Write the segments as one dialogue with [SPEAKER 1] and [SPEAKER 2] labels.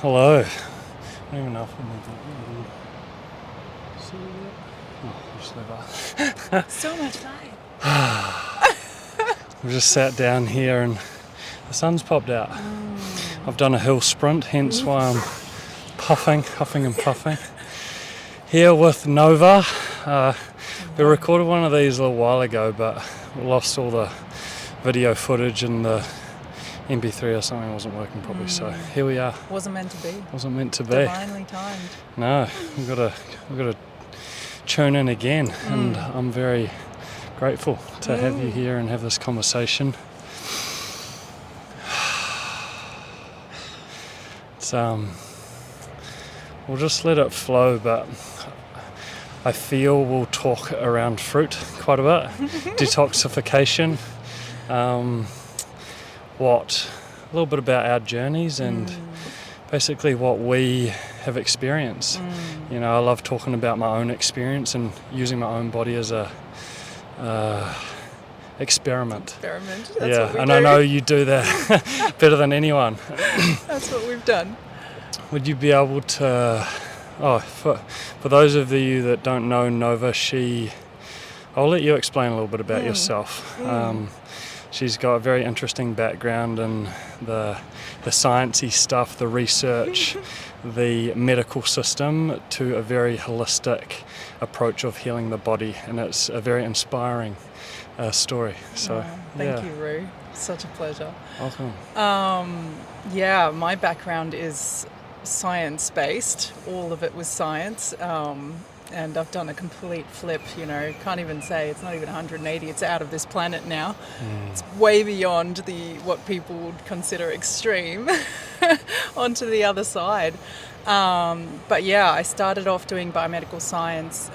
[SPEAKER 1] Hello. I don't even know if I need to see that. Oh, just leave
[SPEAKER 2] So much light.
[SPEAKER 1] I've just sat down here and the sun's popped out. I've done a hill sprint, hence why I'm huffing and puffing. Here with Nova. We recorded one of these a little while ago, but we lost all the video footage and the MP3 or something wasn't working properly. So here we are.
[SPEAKER 2] Wasn't meant to be.
[SPEAKER 1] Wasn't meant to be.
[SPEAKER 2] Divinely timed.
[SPEAKER 1] No, we've got to tune in again, and I'm very grateful to have you here and have this conversation. It's we'll just let it flow, but I feel we'll talk around fruit quite a bit, detoxification, a little bit about our journeys and basically what we have experienced. You know, I love talking about my own experience and using my own body as a experiment.
[SPEAKER 2] That's
[SPEAKER 1] yeah,
[SPEAKER 2] what we
[SPEAKER 1] and
[SPEAKER 2] do.
[SPEAKER 1] I know you do that better than anyone.
[SPEAKER 2] That's what we've done.
[SPEAKER 1] Would you be able to, for those of you that don't know Nova, I'll let you explain a little bit about yourself. She's got a very interesting background in the sciencey stuff, the research, the medical system, to a very holistic approach of healing the body, and it's a very inspiring story. So,
[SPEAKER 2] Thank you, Roo. Such a pleasure.
[SPEAKER 1] Welcome.
[SPEAKER 2] My background is science-based. All of it was science. And I've done a complete flip, can't even say it's not even 180, it's out of this planet now. It's way beyond what people would consider extreme onto the other side. I started off doing biomedical science.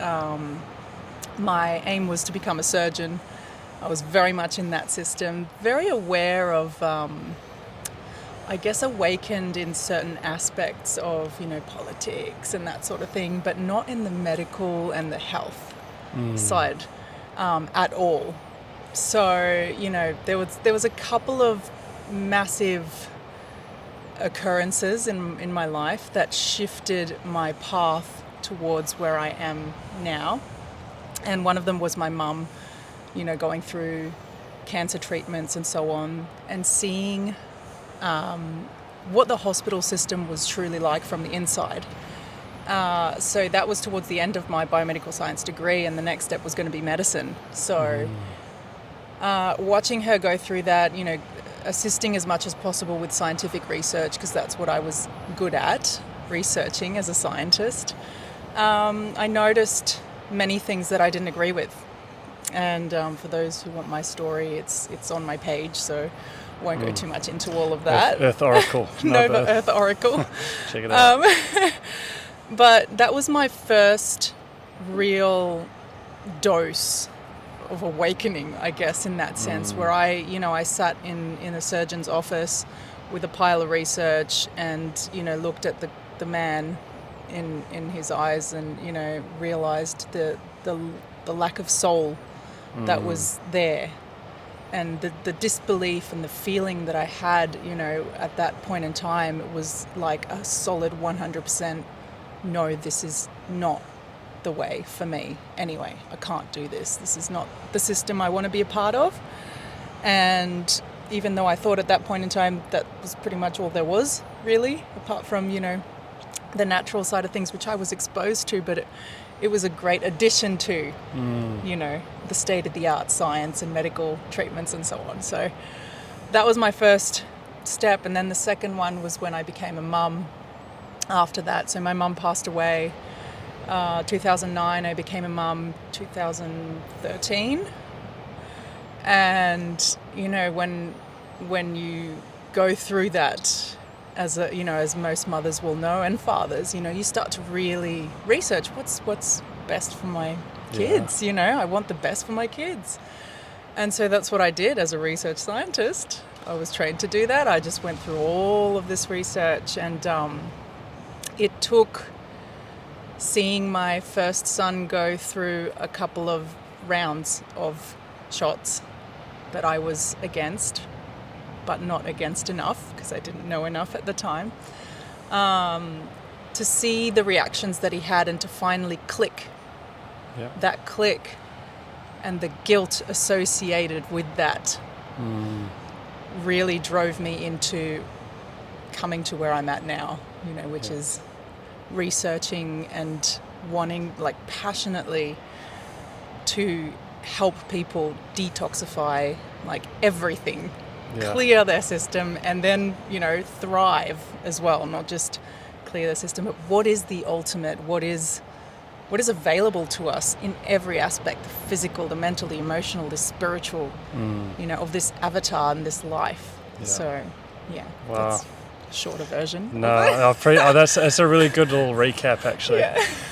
[SPEAKER 2] My aim was to become a surgeon. I was very much in that system, very aware of awakened in certain aspects of, politics and that sort of thing, but not in the medical and the health side at all. So, there was a couple of massive occurrences in my life that shifted my path towards where I am now. And one of them was my mum, going through cancer treatments and so on, and seeing what the hospital system was truly like from the inside. So that was towards the end of my biomedical science degree, and the next step was going to be medicine. So watching her go through that, assisting as much as possible with scientific research, because that's what I was good at, researching as a scientist, I noticed many things that I didn't agree with. And for those who want my story, it's on my page, so won't go too much into all of that.
[SPEAKER 1] Earth Oracle.
[SPEAKER 2] Nova Earth Oracle.
[SPEAKER 1] Check it out.
[SPEAKER 2] But that was my first real dose of awakening, I guess, in that sense, where I sat in a surgeon's office with a pile of research and, looked at the man in his eyes and, realized the lack of soul that was there. And the disbelief and the feeling that I had, at that point in time, it was like a solid 100%, no, this is not the way for me. Anyway, I can't do this. This is not the system I want to be a part of. And even though I thought at that point in time that was pretty much all there was, really, apart from, the natural side of things, which I was exposed to, but it was a great addition to, the state-of-the-art science and medical treatments and so on. So that was my first step. And then the second one was when I became a mum after that. So my mum passed away 2009. I became a mum 2013. And, when you go through that, as most mothers will know, and fathers, you start to really research what's best for my kids. I want the best for my kids. And so that's what I did as a research scientist. I was trained to do that. I just went through all of this research, and it took seeing my first son go through a couple of rounds of shots that I was against, but not against enough because I didn't know enough at the time. to see the reactions that he had and to finally click, that click and the guilt associated with that really drove me into coming to where I'm at now, which is researching and wanting, like, passionately to help people detoxify, like, everything, clear their system, and then, thrive as well, not just clear their system, but what is the ultimate, what is available to us in every aspect, the physical, the mental, the emotional, the spiritual, of this avatar and this life. So,
[SPEAKER 1] wow.
[SPEAKER 2] That's a shorter version.
[SPEAKER 1] No, that's a really good little recap, actually.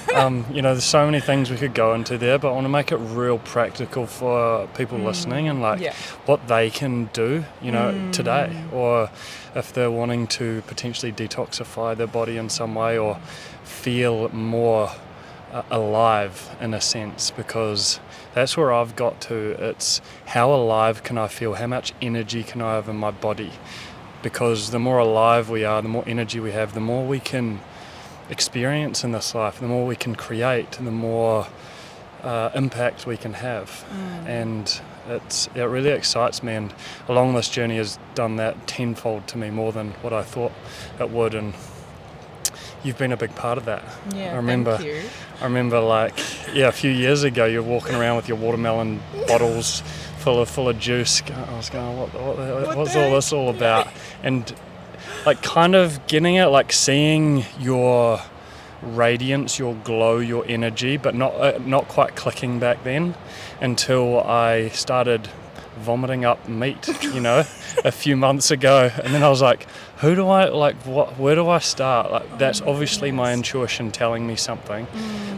[SPEAKER 1] There's so many things we could go into there, but I want to make it real practical for people listening, and what they can do, today, or if they're wanting to potentially detoxify their body in some way, or feel more alive in a sense, because that's where I've got to. It's how alive can I feel? How much energy can I have in my body? Because the more alive we are, the more energy we have, the more we can experience in this life, the more we can create, the more impact we can have. And it really excites me, and along this journey has done that tenfold to me, more than what I thought it would. And you've been a big part of that.
[SPEAKER 2] Yeah, thank you.
[SPEAKER 1] I remember a few years ago, you're walking around with your watermelon bottles full of juice. I was going, what's all this all about? And kind of getting it, seeing your radiance, your glow, your energy, but not quite clicking back then, until I started vomiting up meat, a few months ago. And then I was like, where do I start? That's obviously my intuition telling me something,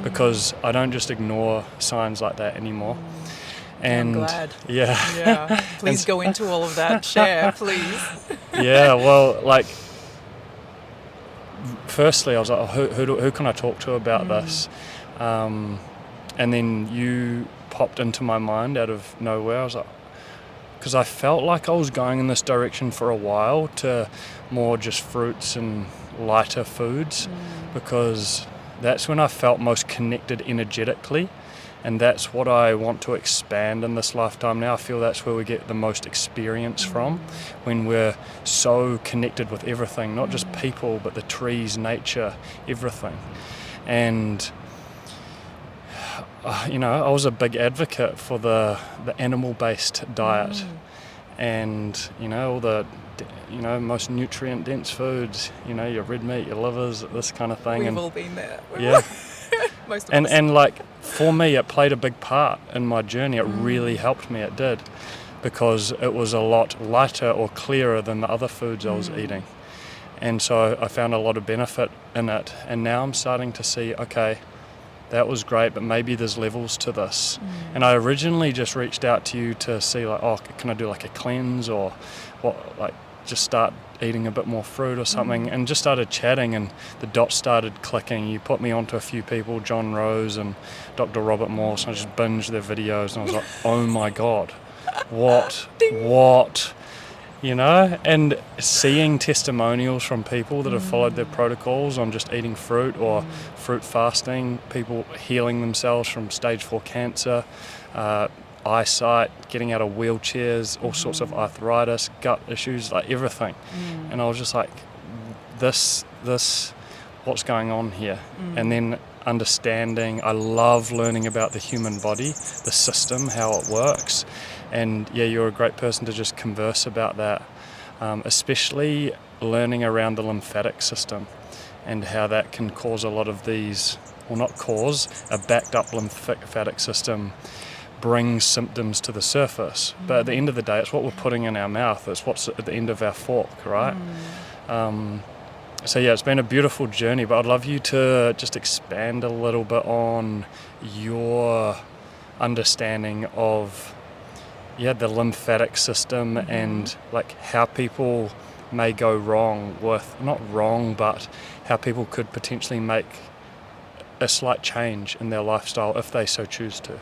[SPEAKER 1] because I don't just ignore signs like that anymore. And
[SPEAKER 2] I'm glad.
[SPEAKER 1] Yeah.
[SPEAKER 2] Please go into all of that. Share, please.
[SPEAKER 1] Yeah, well, firstly, I was like, who can I talk to about this? And then you popped into my mind out of nowhere. I was like, because I felt like I was going in this direction for a while, to more just fruits and lighter foods, because that's when I felt most connected energetically, and that's what I want to expand in this lifetime now. I feel that's where we get the most experience from, when we're so connected with everything, not just people, but the trees, nature, everything. And I was a big advocate for the animal-based diet, and all the most nutrient-dense foods. Your red meat, your livers, this kind of thing.
[SPEAKER 2] We've all been there. Most of us.
[SPEAKER 1] And for me, it played a big part in my journey. It really helped me. It did, because it was a lot lighter or clearer than the other foods I was eating, and so I found a lot of benefit in it. And now I'm starting to see, okay, that was great, but maybe there's levels to this. And I originally just reached out to you to see, can I do a cleanse, or what, just start eating a bit more fruit or something, and just started chatting, and the dots started clicking. You put me onto a few people, John Rose and Dr. Robert Morse, and I just binged their videos, and I was like, oh my God, what? And seeing testimonials from people that have followed their protocols on just eating fruit or fruit fasting, people healing themselves from stage 4 cancer, eyesight, getting out of wheelchairs, all sorts of arthritis, gut issues, everything. And I was just like, this, what's going on here? And then understanding, I love learning about the human body, the system, how it works. And you're a great person to just converse about that, especially learning around the lymphatic system and how that can cause a lot of these, well, not cause, a backed up lymphatic system brings symptoms to the surface. But at the end of the day, it's what we're putting in our mouth. It's what's at the end of our fork, right? So it's been a beautiful journey, but I'd love you to just expand a little bit on your understanding of the lymphatic system, and how people may go wrong with, not wrong, but how people could potentially make a slight change in their lifestyle if they so choose to.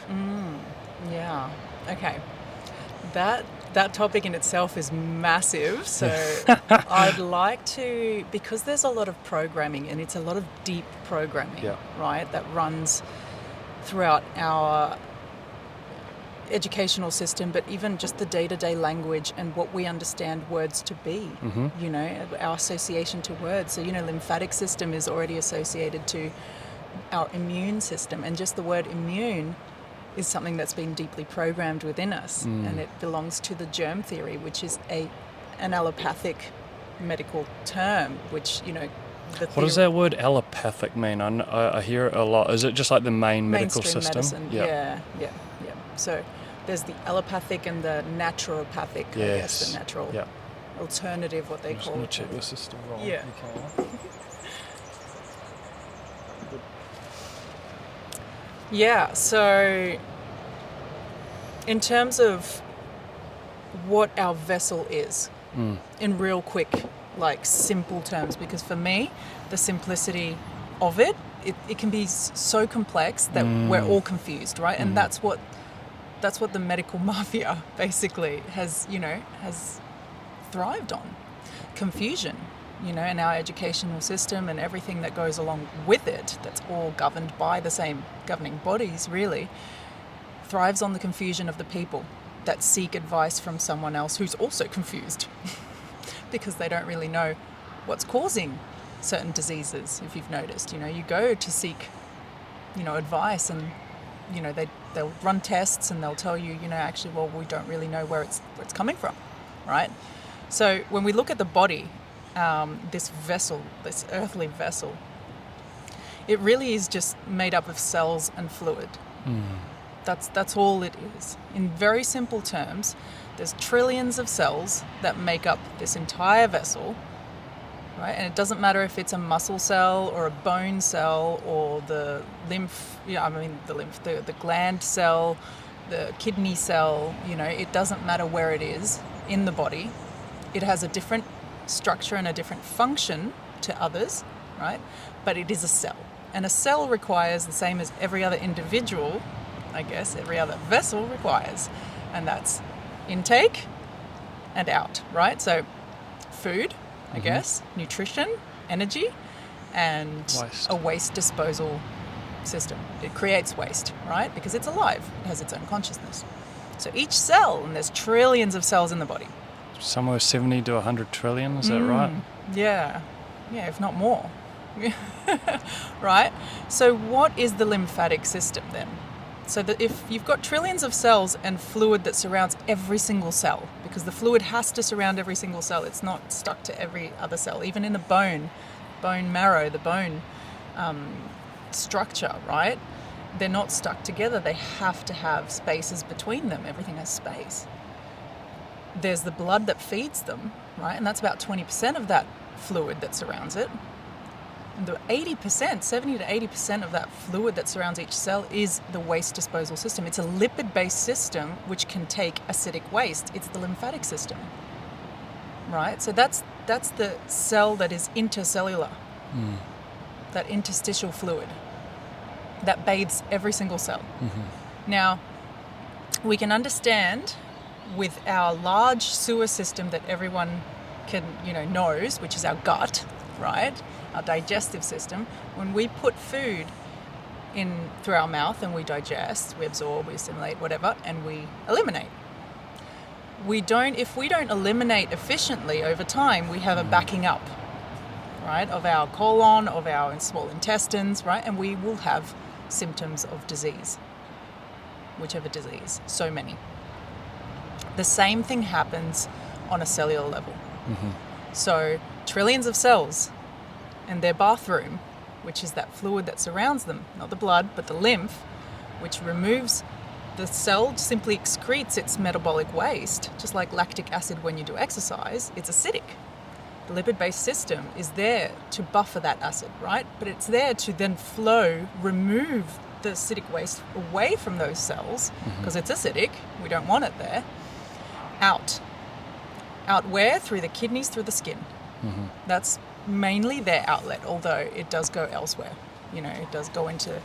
[SPEAKER 2] Yeah. Okay. That that topic in itself is massive. So I'd like to, because there's a lot of programming, and it's a lot of deep programming, right, that runs throughout our educational system, but even just the day-to-day language and what we understand words to be, you know, our association to words. So, you know, lymphatic system is already associated to our immune system, and just the word immune is something that's been deeply programmed within us, and it belongs to the germ theory, which is an allopathic medical term, which, you know,
[SPEAKER 1] what does that word allopathic mean? I hear it a lot. Is it just like the main medical
[SPEAKER 2] mainstream
[SPEAKER 1] system?
[SPEAKER 2] Medicine. Yeah. So there's the allopathic and the naturopathic, I guess, the natural alternative, what they call it.
[SPEAKER 1] Check this is still wrong.
[SPEAKER 2] Yeah. Yeah, so in terms of what our vessel is, in real quick, like simple terms, because for me, the simplicity of it can be so complex that we're all confused, right? And that's what the medical mafia basically has thrived on. Confusion, you know, and our educational system and everything that goes along with it, that's all governed by the same governing bodies, really, thrives on the confusion of the people that seek advice from someone else who's also confused because they don't really know what's causing certain diseases. If you've noticed, you know, you go to seek, you know, advice, and, you know, they'll run tests and they'll tell you, you know, actually, well, we don't really know where it's coming from, right? So when we look at the body, this vessel, this earthly vessel, it really is just made up of cells and fluid. That's all it is. In very simple terms, there's trillions of cells that make up this entire vessel, right? And it doesn't matter if it's a muscle cell or a bone cell or the the gland cell, the kidney cell, you know, it doesn't matter where it is in the body. It has a different structure and a different function to others, right? But it is a cell. And a cell requires the same as every other individual, I guess, every other vessel requires. And that's intake and out, right? So food, I guess, nutrition, energy, and a waste disposal system. It creates waste, right? Because it's alive. It has its own consciousness. So each cell, and there's trillions of cells in the body.
[SPEAKER 1] Somewhere 70 to 100 trillion, is that right?
[SPEAKER 2] Yeah, if not more. Right? So what is the lymphatic system then? So that if you've got trillions of cells and fluid that surrounds every single cell, because the fluid has to surround every single cell, it's not stuck to every other cell, even in the bone marrow, the bone structure, right? They're not stuck together. They have to have spaces between them. Everything has space. There's the blood that feeds them, right? And that's about 20% of that fluid that surrounds it. And the 80%, 70 to 80% of that fluid that surrounds each cell is the waste disposal system. It's a lipid-based system which can take acidic waste. It's the lymphatic system, right? So that's the cell that is intercellular, that interstitial fluid that bathes every single cell. Now, we can understand with our large sewer system that everyone knows, which is our gut, right? Our digestive system. When we put food in through our mouth and we digest, we absorb, we assimilate, whatever, and we eliminate. If we don't eliminate efficiently over time, we have a backing up, right, of our colon, of our small intestines, right? And we will have symptoms of disease, whichever disease, so many. The same thing happens on a cellular level. So trillions of cells and their bathroom, which is that fluid that surrounds them, not the blood, but the lymph, which removes the cell, simply excretes its metabolic waste, just like lactic acid when you do exercise, it's acidic. The lipid-based system is there to buffer that acid, right? But it's there to then remove the acidic waste away from those cells, because it's acidic, we don't want it there, out. Out where? Through the kidneys, through the skin. That's mainly their outlet, although it does go elsewhere. You know, it does go into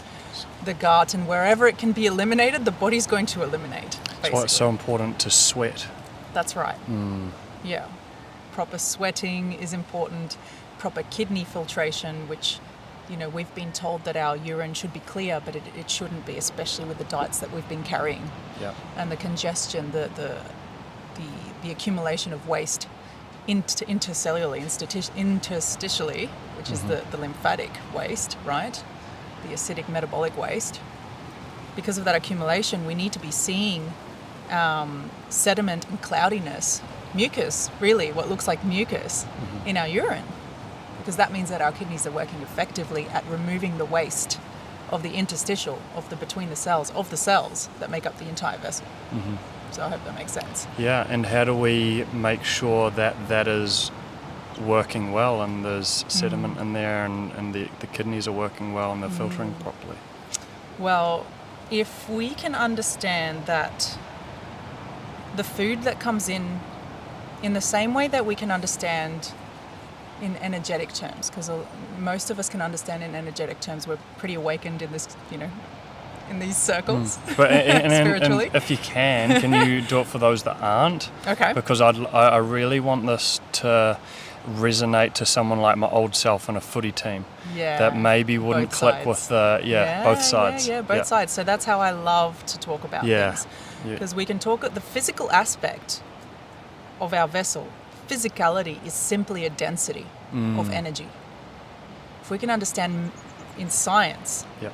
[SPEAKER 2] the gut, and wherever it can be eliminated, the body's going to eliminate.
[SPEAKER 1] That's why it's so important to sweat.
[SPEAKER 2] That's right. Yeah. Proper sweating is important. Proper kidney filtration, which, you know, we've been told that our urine should be clear, but it shouldn't be, especially with the diets that we've been carrying.
[SPEAKER 1] Yeah.
[SPEAKER 2] And the congestion, the accumulation of waste intercellularly, interstitially, which is the lymphatic waste, right? The acidic metabolic waste. Because of that accumulation, we need to be seeing sediment and cloudiness, mucus, really, what looks like mucus in our urine. Because that means that our kidneys are working effectively at removing the waste of the interstitial, of the between the cells, of the cells that make up the entire vessel. So I hope that makes sense.
[SPEAKER 1] Yeah, and how do we make sure that that is working well and there's sediment in there and the kidneys are working well and they're filtering properly?
[SPEAKER 2] Well, if we can understand that the food that comes in the same way that we can understand in energetic terms, because most of us can understand in energetic terms, we're pretty awakened in this, you know, in these circles,
[SPEAKER 1] But
[SPEAKER 2] spiritually.
[SPEAKER 1] and if you can you do it for those that aren't?
[SPEAKER 2] Okay.
[SPEAKER 1] Because I really want this to resonate to someone like my old self in a footy team
[SPEAKER 2] Yeah.
[SPEAKER 1] that maybe wouldn't
[SPEAKER 2] Both
[SPEAKER 1] click
[SPEAKER 2] sides.
[SPEAKER 1] with both sides.
[SPEAKER 2] Yeah, both sides. So that's how I love to talk about things.
[SPEAKER 1] Yeah.
[SPEAKER 2] Because we can talk at the physical aspect of our vessel. Physicality is simply a density of energy. If we can understand in science,
[SPEAKER 1] Yeah.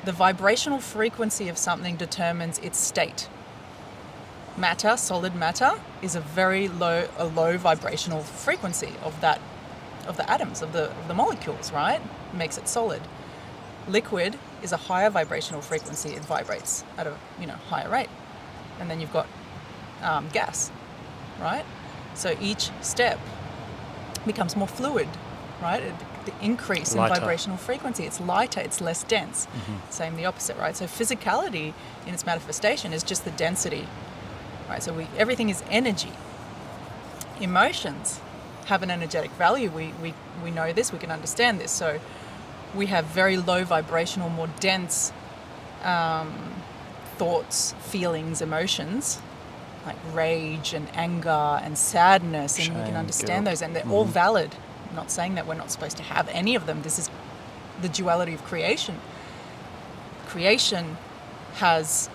[SPEAKER 2] the vibrational frequency of something determines its state. Matter, solid matter, is a very low vibrational frequency of the atoms, of the molecules, right? It makes it solid. Liquid is a higher vibrational frequency. It vibrates at a higher rate. And then you've got gas, right? So each step becomes more fluid, right? The increase
[SPEAKER 1] Lighter.
[SPEAKER 2] in vibrational frequency. It's lighter, it's less dense. Same the opposite, right? So physicality in its manifestation is just the density, right? So everything is energy. Emotions have an energetic value. We know this, we can understand this. So we have very low vibrational, more dense thoughts, feelings, emotions, like rage and anger and sadness, and we can
[SPEAKER 1] Shame,
[SPEAKER 2] understand
[SPEAKER 1] guilt.
[SPEAKER 2] those, and they're all valid. I'm not saying that we're not supposed to have any of them. This is the duality of creation. Creation has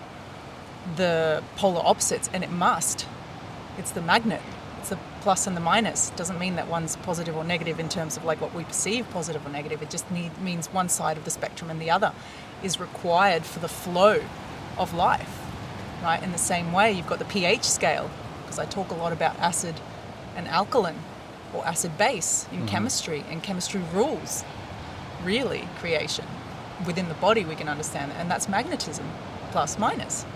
[SPEAKER 2] the polar opposites, and it must. It's the magnet. It's the plus and the minus. It doesn't mean that one's positive or negative in terms of like what we perceive positive or negative. It just means one side of the spectrum and the other is required for the flow of life. Right? In the same way, you've got the pH scale, because I talk a lot about acid and alkaline, or acid-base in chemistry, and chemistry rules, really, creation. Within the body, we can understand that, and that's magnetism, plus, minus.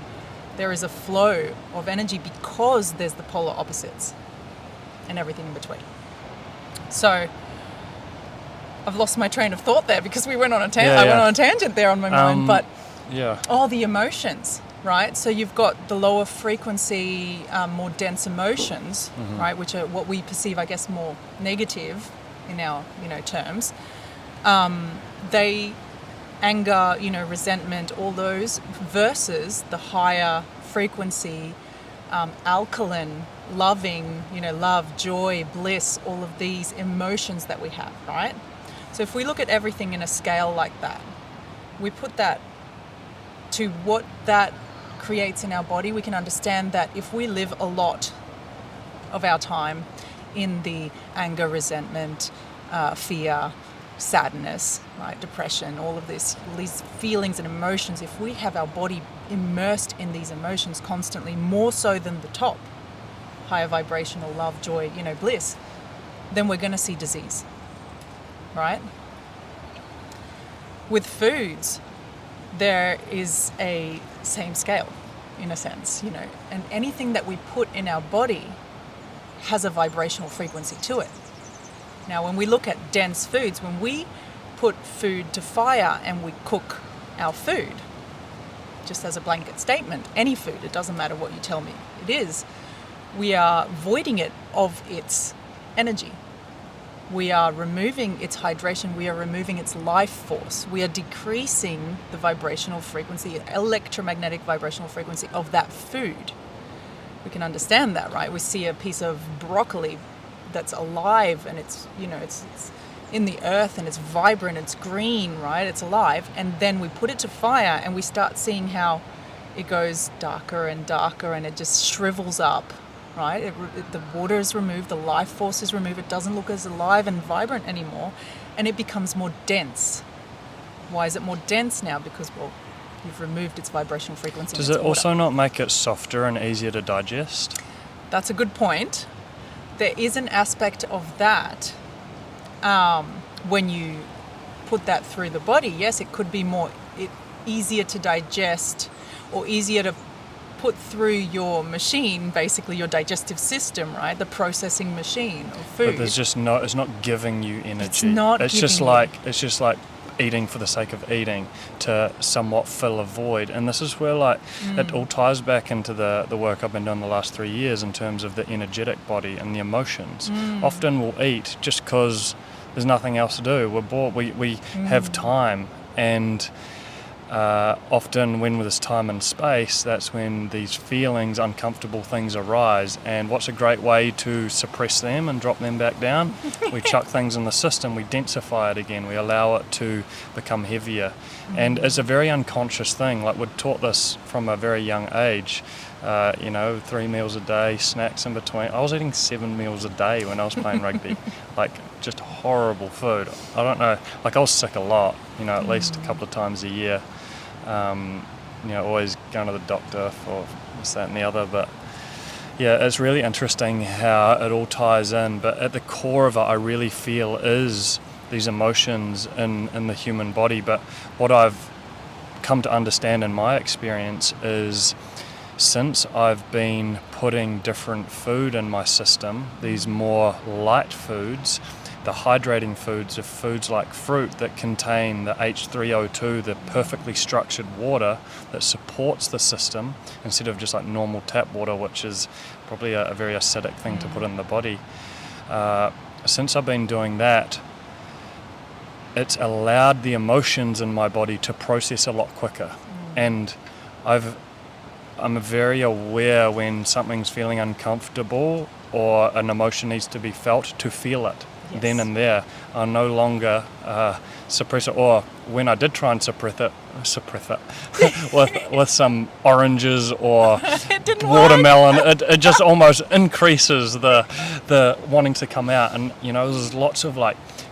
[SPEAKER 2] There is a flow of energy because there's the polar opposites and everything in between. So, I've lost my train of thought there because we went on a tangent. I went on a tangent there on my mind, but the emotions. Right, so you've got the lower frequency, more dense emotions, right, which are what we perceive, I guess, more negative in our, terms. They anger, resentment, all those, versus the higher frequency, alkaline, loving, love, joy, bliss, all of these emotions that we have, right? So if we look at everything in a scale like that, we put that to what that creates in our body, we can understand that if we live a lot of our time in the anger, resentment, fear, sadness, right, depression, all these feelings and emotions, if we have our body immersed in these emotions constantly, more so than the top, higher vibrational love, joy, bliss, then we're going to see disease, right? With foods, there is a same scale, in a sense, and anything that we put in our body has a vibrational frequency to it. Now, when we look at dense foods, when we put food to fire and we cook our food, just as a blanket statement, any food, it doesn't matter what you tell me it is, we are voiding it of its energy. We are removing its hydration, we are removing its life force. We are decreasing the vibrational frequency, electromagnetic vibrational frequency of that food, we can understand that, right? We see a piece of broccoli that's alive, and it's in the earth, and it's vibrant, it's green, right? It's alive. And then we put it to fire, and we start seeing how it goes darker and darker, and it just shrivels up, right? The water is removed, the life force is removed, it doesn't look as alive and vibrant anymore, and it becomes more dense. Why is it more dense now? Because, well, you've removed its vibrational frequency.
[SPEAKER 1] Does it also not make it softer and easier to digest?
[SPEAKER 2] That's a good point. There is an aspect of that. When you put that through the body, yes, it could be easier to digest, or easier to put through your machine, basically your digestive system, right? The processing machine of food.
[SPEAKER 1] But it's not giving you energy.
[SPEAKER 2] It's
[SPEAKER 1] just like eating for the sake of eating to somewhat fill a void. And this is where it all ties back into the work I've been doing the last 3 years in terms of the energetic body and the emotions. Often we'll eat just because there's nothing else to do. We're bored. We have time, and often when there's time and space, that's when these feelings, uncomfortable things arise. And what's a great way to suppress them and drop them back down? We chuck things in the system, we densify it again, we allow it to become heavier. And it's a very unconscious thing. Like, we're taught this from a very young age. 3 meals a day, snacks in between. I was eating 7 meals a day when I was playing rugby. Just horrible food. I don't know, I was sick a lot, at least a couple of times a year. Always going to the doctor for this, that and the other. But yeah, it's really interesting how it all ties in. But at the core of it, I really feel is these emotions in the human body. But what I've come to understand in my experience is, since I've been putting different food in my system, these more light foods, the hydrating foods are foods like fruit that contain the H3O2, the perfectly structured water that supports the system, instead of just like normal tap water, which is probably a very acidic thing to put in the body. Since I've been doing that, it's allowed the emotions in my body to process a lot quicker. And I'm very aware when something's feeling uncomfortable or an emotion needs to be felt, to feel it. Yes. Then and there. I no longer suppress it, or when I did try and suppress it with some oranges or watermelon, it just almost increases the wanting to come out. And there's lots of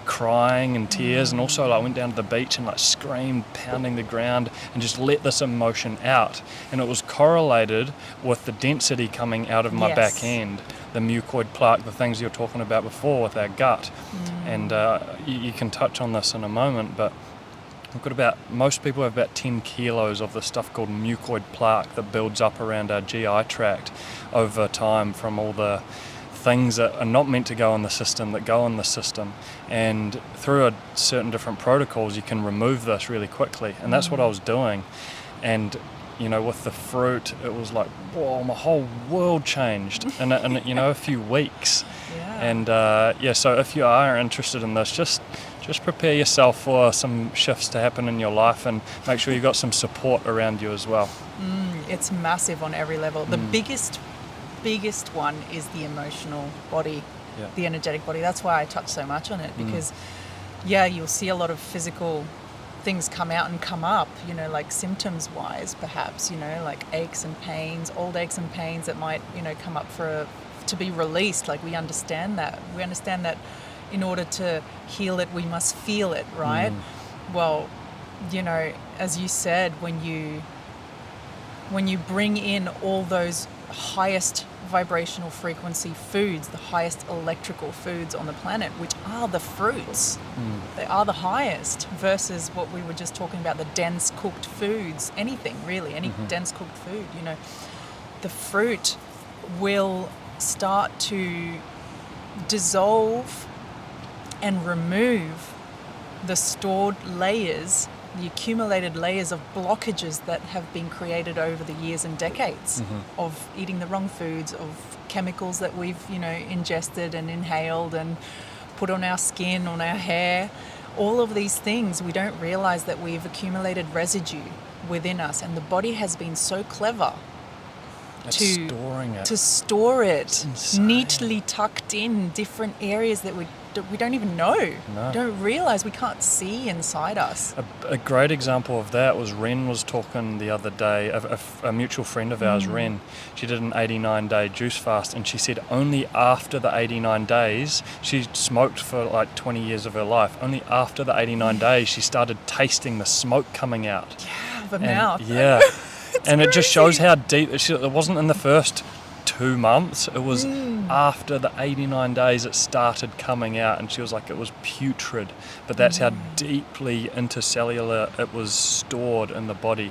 [SPEAKER 1] crying and tears, and also I went down to the beach and screamed, pounding the ground, and just let this emotion out. And it was correlated with the density coming out of my back end, the mucoid plaque, the things you were talking about before with our gut. And you can touch on this in a moment, but most people have about 10 kilos of this stuff called mucoid plaque that builds up around our GI tract over time from all the things that are not meant to go in the system that go in the system. And through certain different protocols, you can remove this really quickly. And that's what I was doing. And with the fruit, it was whoa, my whole world changed in a few weeks. Yeah. And so if you are interested in this, just prepare yourself for some shifts to happen in your life, and make sure you've got some support around you as well.
[SPEAKER 2] It's massive on every level. The biggest one is the emotional body, the energetic body. That's why I touch so much on it, because you'll see a lot of physical things come out and come up, symptoms wise, perhaps, aches and pains, old aches and pains that might, come up to be released. We understand that. We understand that in order to heal it, we must feel it, right? Well, as you said, when you bring in all those highest vibrational frequency foods, the highest electrical foods on the planet, which are the fruits. They are the highest, versus what we were just talking about, the dense cooked foods, anything really, any dense cooked food, the fruit will start to dissolve and remove the stored layers, the accumulated layers of blockages that have been created over the years and decades of eating the wrong foods, of chemicals that we've, ingested and inhaled and put on our skin, on our hair. All of these things, we don't realize that we've accumulated residue within us, and the body has been so clever
[SPEAKER 1] It's
[SPEAKER 2] to
[SPEAKER 1] storing it.
[SPEAKER 2] to store it
[SPEAKER 1] insane.
[SPEAKER 2] neatly tucked in different areas that we don't even know.
[SPEAKER 1] No.
[SPEAKER 2] We don't realize we can't see inside us.
[SPEAKER 1] A great example of that was Ren was talking the other day, a mutual friend of ours, Ren. She did an 89-day juice fast, and she said only after the 89 days, she smoked for like 20 years of her life, only after the 89 days she started tasting the smoke coming out.
[SPEAKER 2] Yeah, the mouth.
[SPEAKER 1] Yeah. And it just
[SPEAKER 2] crazy.
[SPEAKER 1] shows how deep, it wasn't in the first 2 months, it was after the 89 days it started coming out, and she was like, it was putrid, but that's how deeply intercellular it was stored in the body.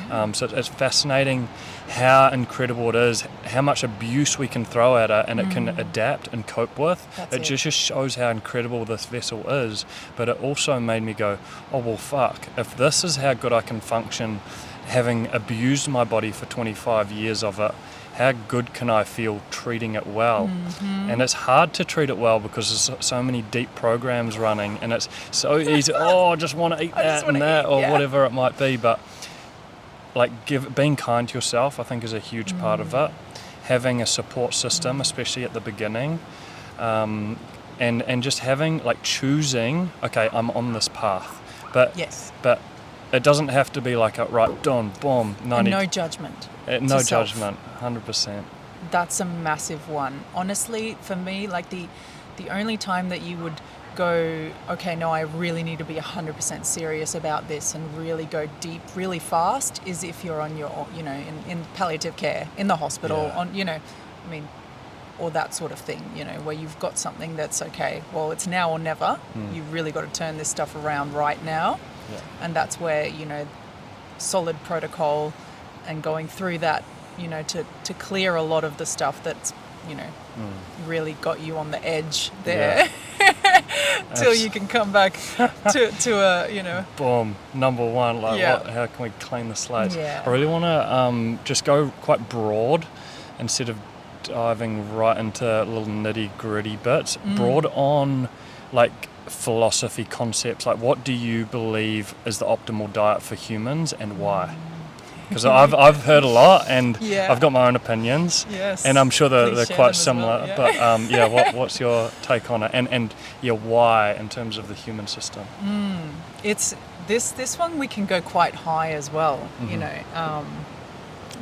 [SPEAKER 2] Yeah.
[SPEAKER 1] So it's fascinating how incredible it is, how much abuse we can throw at it and it can adapt and cope with.
[SPEAKER 2] That's
[SPEAKER 1] It
[SPEAKER 2] it.
[SPEAKER 1] just shows how incredible this vessel is, but it also made me go, oh well fuck, if this is how good I can function having abused my body for 25 years of it, how good can I feel treating it well? And it's hard to treat it well because there's so many deep programs running, and it's so easy, I just want to eat that and that, or whatever it might be. But like being kind to yourself, I think, is a huge part of it. Having a support system, especially at the beginning, and just having, like, choosing, okay, I'm on this path. But
[SPEAKER 2] Yes.
[SPEAKER 1] but it doesn't have to be like a right, done, boom, 90.
[SPEAKER 2] And no judgment.
[SPEAKER 1] No
[SPEAKER 2] to self.
[SPEAKER 1] judgment, 100%.
[SPEAKER 2] That's a massive one. Honestly, for me, like the only time that you would go, okay, no, I really need to be 100% serious about this and really go deep really fast is if you're on your, in palliative care, in the hospital,
[SPEAKER 1] Yeah.
[SPEAKER 2] or that sort of thing, where you've got something that's okay, well, it's now or never. You've really got to turn this stuff around right now.
[SPEAKER 1] Yeah.
[SPEAKER 2] And that's where, solid protocol and going through that, to clear a lot of the stuff that's, really got you on the edge there, till you can come back to a,
[SPEAKER 1] Boom, number one, like
[SPEAKER 2] Yeah.
[SPEAKER 1] how can we clean the slate?
[SPEAKER 2] Yeah.
[SPEAKER 1] I really want to just go quite broad instead of diving right into little nitty gritty bits. Broad on, like, philosophy concepts, like what do you believe is the optimal diet for humans and why? Because I've heard a lot, and
[SPEAKER 2] Yeah.
[SPEAKER 1] I've got my own opinions,
[SPEAKER 2] Yes.
[SPEAKER 1] and I'm sure
[SPEAKER 2] Please
[SPEAKER 1] they're
[SPEAKER 2] share
[SPEAKER 1] quite
[SPEAKER 2] them as
[SPEAKER 1] similar.
[SPEAKER 2] well, yeah.
[SPEAKER 1] But what's your take on it, and why in terms of the human system?
[SPEAKER 2] It's this one we can go quite high as well,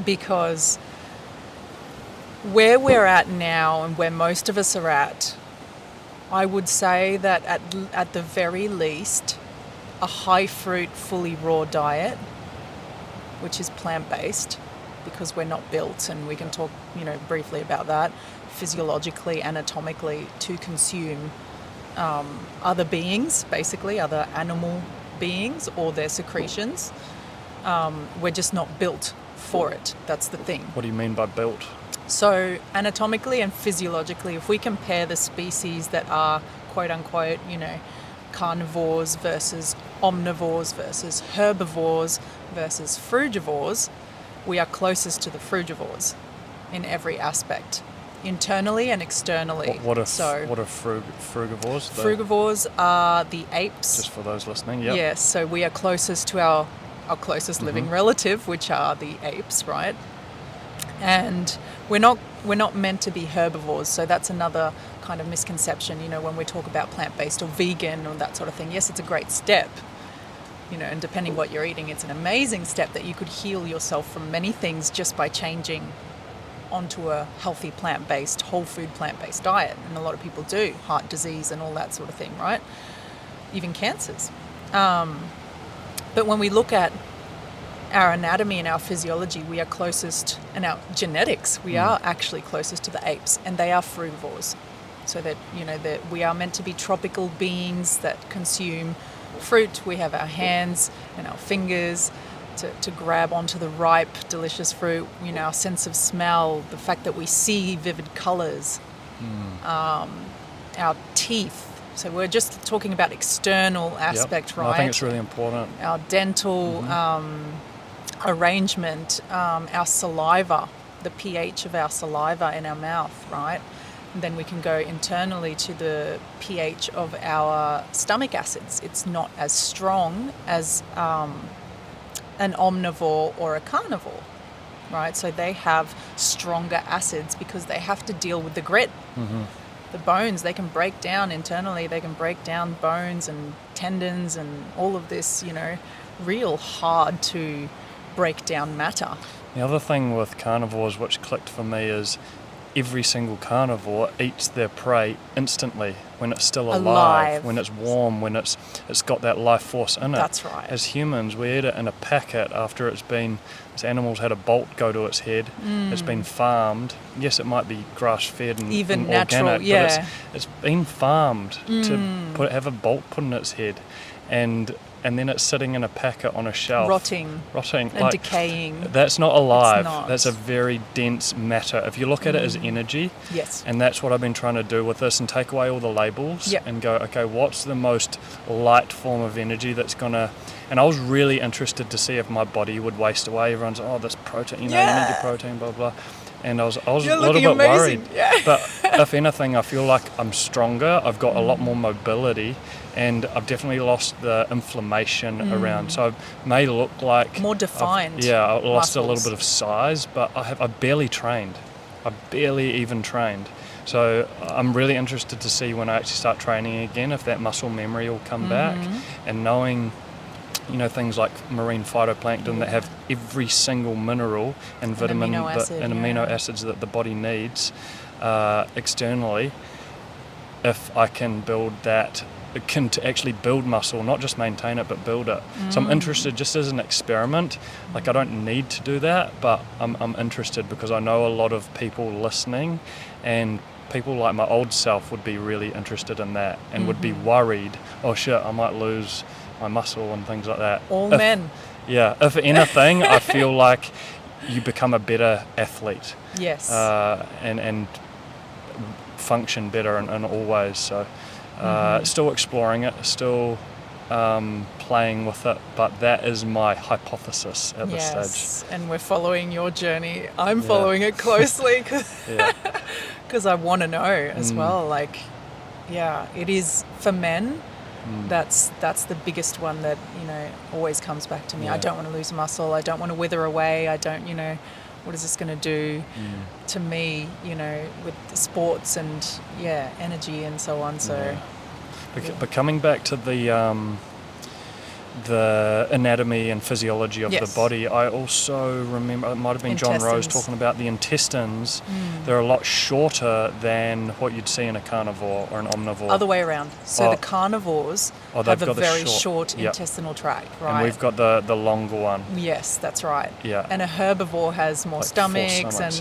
[SPEAKER 2] because where we're at now and where most of us are at, I would say that at the very least, a high fruit, fully raw diet, which is plant-based, because we're not built, and we can talk, briefly about that, physiologically, anatomically, to consume other beings, basically, other animal beings or their secretions. We're just not built for it. That's the thing.
[SPEAKER 1] What do you mean by built?
[SPEAKER 2] So anatomically and physiologically, if we compare the species that are quote unquote, carnivores versus omnivores versus herbivores versus frugivores, we are closest to the frugivores in every aspect, internally and externally.
[SPEAKER 1] What are frugivores?
[SPEAKER 2] Frugivores are the apes.
[SPEAKER 1] Just for those listening, yeah.
[SPEAKER 2] Yes, so we are closest to our closest living relative, which are the apes, right? And we're not meant to be herbivores, so that's another kind of misconception, when we talk about plant-based or vegan or that sort of thing. Yes, it's a great step, and depending what you're eating, it's an amazing step that you could heal yourself from many things just by changing onto a healthy plant-based, whole food plant-based diet. And a lot of people do, heart disease and all that sort of thing, right? Even cancers. But when we look at our anatomy and our physiology, we are closest, and our genetics, we are actually closest to the apes, and they are frugivores. So that, that we are meant to be tropical beings that consume fruit. We have our hands and our fingers to grab onto the ripe, delicious fruit. Our sense of smell, the fact that we see vivid colours, our teeth. So we're just talking about external aspect, right?
[SPEAKER 1] I think it's really important.
[SPEAKER 2] Our dental arrangement, our saliva, the pH of our saliva in our mouth, right? And then we can go internally to the pH of our stomach acids. It's not as strong as an omnivore or a carnivore, right? So they have stronger acids because they have to deal with the grit. The bones, they can break down internally. They can break down bones and tendons and all of this, real hard to break down matter.
[SPEAKER 1] The other thing with carnivores which clicked for me is every single carnivore eats their prey instantly when it's still alive. When it's warm, when it's got that life force in it.
[SPEAKER 2] That's right.
[SPEAKER 1] As humans, we eat it in a packet after this animal's had a bolt go to its head. It's been farmed. Yes, it might be grass-fed and
[SPEAKER 2] even
[SPEAKER 1] and
[SPEAKER 2] natural,
[SPEAKER 1] organic, but it's been farmed to have a bolt put in its head, and then it's sitting in a packet on a shelf.
[SPEAKER 2] Rotting and decaying.
[SPEAKER 1] That's not alive.
[SPEAKER 2] It's not.
[SPEAKER 1] That's a very dense matter. If you look at it as energy,
[SPEAKER 2] yes,
[SPEAKER 1] and that's what I've been trying to do with this, and take away all the labels and go, okay, what's the most light form of energy that's going to... And I was really interested to see if my body would waste away. Everyone's, this protein, you need your protein, blah, blah. And I was a little bit worried.
[SPEAKER 2] Yeah.
[SPEAKER 1] But if anything, I feel like I'm stronger. I've got a lot more mobility, and I've definitely lost the inflammation around. So I may look like...
[SPEAKER 2] more defined.
[SPEAKER 1] I lost
[SPEAKER 2] muscles.
[SPEAKER 1] a little bit of size, but I barely trained. I barely even trained. So I'm really interested to see when I actually start training again, if that muscle memory will come back, and knowing... things like marine phytoplankton that have every single mineral and vitamin and amino acids that the body needs externally. If I can build that, it can to actually build muscle, not just maintain it, but build it. So I'm interested just as an experiment. Like, I don't need to do that, but I'm interested because I know a lot of people listening, and people like my old self would be really interested in that and would be worried, oh shit, I might lose my muscle and things like that.
[SPEAKER 2] Men.
[SPEAKER 1] Yeah, if anything, I feel like you become a better athlete.
[SPEAKER 2] Yes.
[SPEAKER 1] And function better in all ways. So still exploring it, still playing with it, but that is my hypothesis at this stage.
[SPEAKER 2] And we're following your journey. I'm following it closely because I want to know as well. Like, it is for men. That's the biggest one that always comes back to me. I don't want to lose muscle. I don't want to wither away. I don't what is this going to do to me, with the sports and energy and so on. So
[SPEAKER 1] but coming back to the anatomy and physiology of the body, I also remember, it might have been John Rose talking about the intestines. They're a lot shorter than what you'd see in a carnivore or an omnivore.
[SPEAKER 2] Other way around. So the carnivores have a very short intestinal tract, right?
[SPEAKER 1] And we've got the longer one.
[SPEAKER 2] Yes, that's right.
[SPEAKER 1] Yeah.
[SPEAKER 2] And a herbivore has more stomachs, and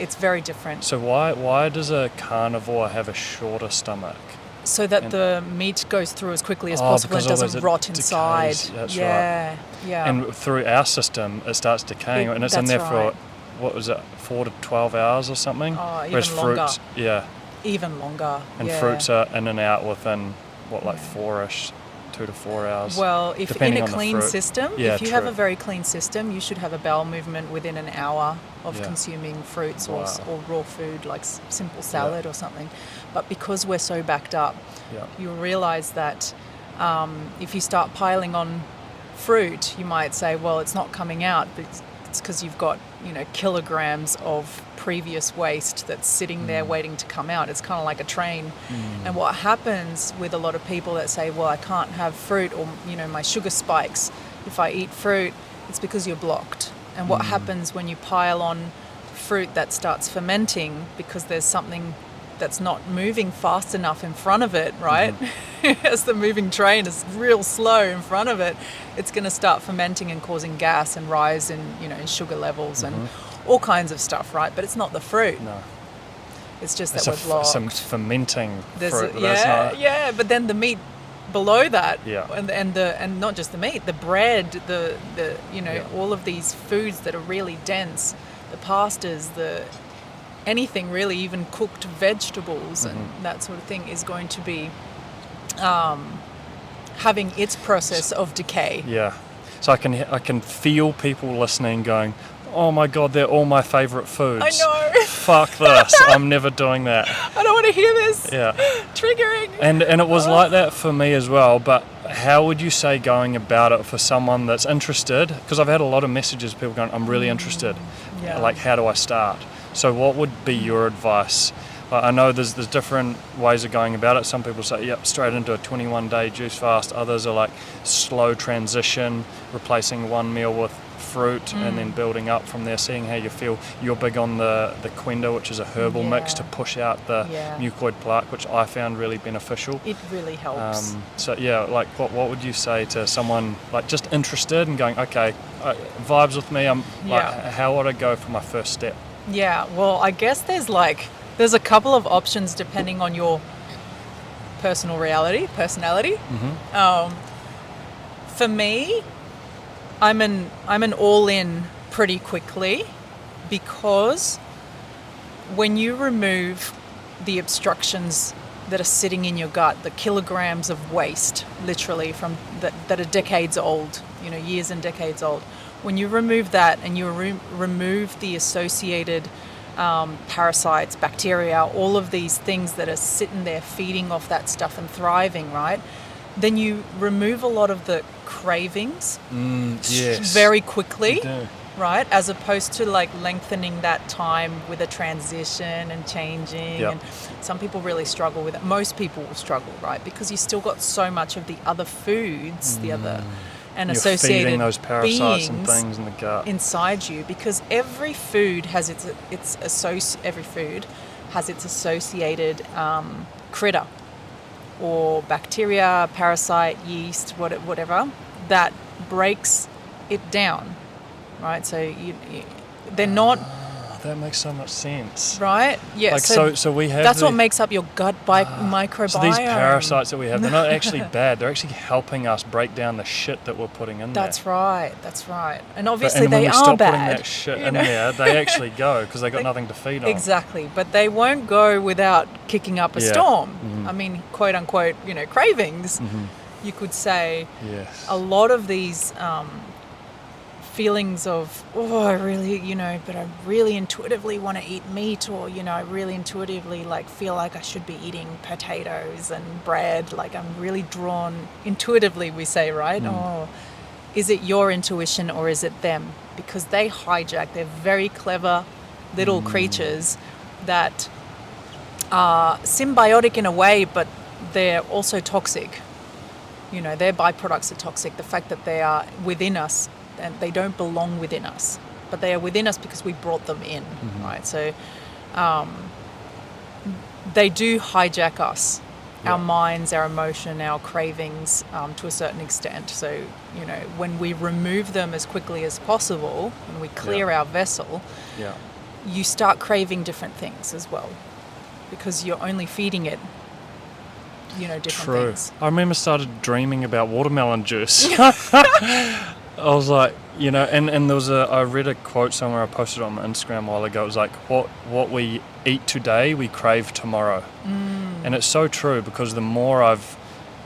[SPEAKER 2] it's very different.
[SPEAKER 1] So why does a carnivore have a shorter stomach?
[SPEAKER 2] So that the meat goes through as quickly as possible and doesn't rot inside.
[SPEAKER 1] That's right.
[SPEAKER 2] Yeah.
[SPEAKER 1] And through our system, it starts decaying, and it's in there for, what was it, 4 to 12 hours or something?
[SPEAKER 2] Oh, even longer.
[SPEAKER 1] Fruits,
[SPEAKER 2] even longer.
[SPEAKER 1] And fruits are in and out within, 4-ish, 2 to 4 hours.
[SPEAKER 2] Well, if in a clean system, if you have a
[SPEAKER 1] true.
[SPEAKER 2] very clean system, you should have a bowel movement within an hour of consuming fruits or raw food, like simple salad or something. But because we're so backed up, you realize that if you start piling on fruit, you might say, well, it's not coming out, but it's because you've got kilograms of previous waste that's sitting there waiting to come out. It's kind of like a train. And what happens with a lot of people that say, well, I can't have fruit, or my sugar spikes if I eat fruit, it's because you're blocked. And what happens when you pile on fruit that starts fermenting because there's something that's not moving fast enough in front of it, right? As the moving train is real slow in front of it, it's going to start fermenting and causing gas and rise in sugar levels and all kinds of stuff, right? But it's not the fruit.
[SPEAKER 1] No.
[SPEAKER 2] It's just that we're blocked.
[SPEAKER 1] Some fermenting
[SPEAKER 2] There's
[SPEAKER 1] fruit.
[SPEAKER 2] But then the meat below that, and not just the meat, the bread, the all of these foods that are really dense, the pastas, anything really, even cooked vegetables and that sort of thing is going to be having its process of decay.
[SPEAKER 1] Yeah. So I can feel people listening going, oh my God, they're all my favourite foods.
[SPEAKER 2] I know.
[SPEAKER 1] Fuck this. I'm never doing that.
[SPEAKER 2] I don't want to hear this.
[SPEAKER 1] Yeah.
[SPEAKER 2] Triggering.
[SPEAKER 1] And it was like that for me as well, but how would you say going about it for someone that's interested? Because I've had a lot of messages, people going, I'm really interested.
[SPEAKER 2] Yeah.
[SPEAKER 1] Like, how do I start? So what would be your advice? I know there's different ways of going about it. Some people say, yep, straight into a 21-day juice fast. Others are like slow transition, replacing one meal with fruit and then building up from there, seeing how you feel. You're big on the Quenda, which is a herbal mix to push out the mucoid plaque, which I found really beneficial.
[SPEAKER 2] It really helps.
[SPEAKER 1] So yeah, like what would you say to someone like just interested and going, okay, vibes with me, I'm like, how would I go for my first step?
[SPEAKER 2] Yeah, well, I guess there's a couple of options depending on your personality. For me, I'm an all-in pretty quickly, because when you remove the obstructions that are sitting in your gut, the kilograms of waste, literally from that are decades old, years and decades old. When you remove that and you remove the associated parasites, bacteria, all of these things that are sitting there feeding off that stuff and thriving, right? Then you remove a lot of the cravings very quickly, right? As opposed to like lengthening that time with a transition and changing.
[SPEAKER 1] Yep.
[SPEAKER 2] And some people really struggle with it. Most people will struggle, right? Because you still got so much of the other foods, the other and
[SPEAKER 1] You're
[SPEAKER 2] associated
[SPEAKER 1] feeding those parasites and
[SPEAKER 2] beings
[SPEAKER 1] things in the gut
[SPEAKER 2] inside you, because every food has its associated critter or bacteria, parasite, yeast, whatever that breaks it down, right? So they're not.
[SPEAKER 1] That makes so much sense.
[SPEAKER 2] Right? Yeah.
[SPEAKER 1] Like, so we have.
[SPEAKER 2] That's what makes up your gut microbiome.
[SPEAKER 1] So these parasites that we have, they're not actually bad. They're actually helping us break down the shit that we're putting in there.
[SPEAKER 2] That's right. And obviously
[SPEAKER 1] and when
[SPEAKER 2] they
[SPEAKER 1] we
[SPEAKER 2] are
[SPEAKER 1] stop
[SPEAKER 2] bad.
[SPEAKER 1] putting that shit in there, they actually go because they got nothing to feed on.
[SPEAKER 2] Exactly. But they won't go without kicking up a storm.
[SPEAKER 1] Mm-hmm.
[SPEAKER 2] I mean, quote unquote, cravings.
[SPEAKER 1] Mm-hmm.
[SPEAKER 2] You could say
[SPEAKER 1] Yes.
[SPEAKER 2] a lot of these feelings of, I really, but I really intuitively want to eat meat, or, I really intuitively feel like I should be eating potatoes and bread. Like I'm really drawn intuitively, we say, right? Oh, is it your intuition or is it them? Because they're very clever little creatures that are symbiotic in a way, but they're also toxic. Their byproducts are toxic. The fact that they are within us, and they don't belong within us, but they are within us because we brought them in, right? So they do hijack us, our minds, our emotion, our cravings, to a certain extent. So, when we remove them as quickly as possible and we clear our vessel, you start craving different things as well, because you're only feeding it different things.
[SPEAKER 1] I remember started dreaming about watermelon juice. I was like, and there was I read a quote somewhere, I posted it on my Instagram a while ago. It was like, what we eat today, we crave tomorrow. And it's so true, because the more I've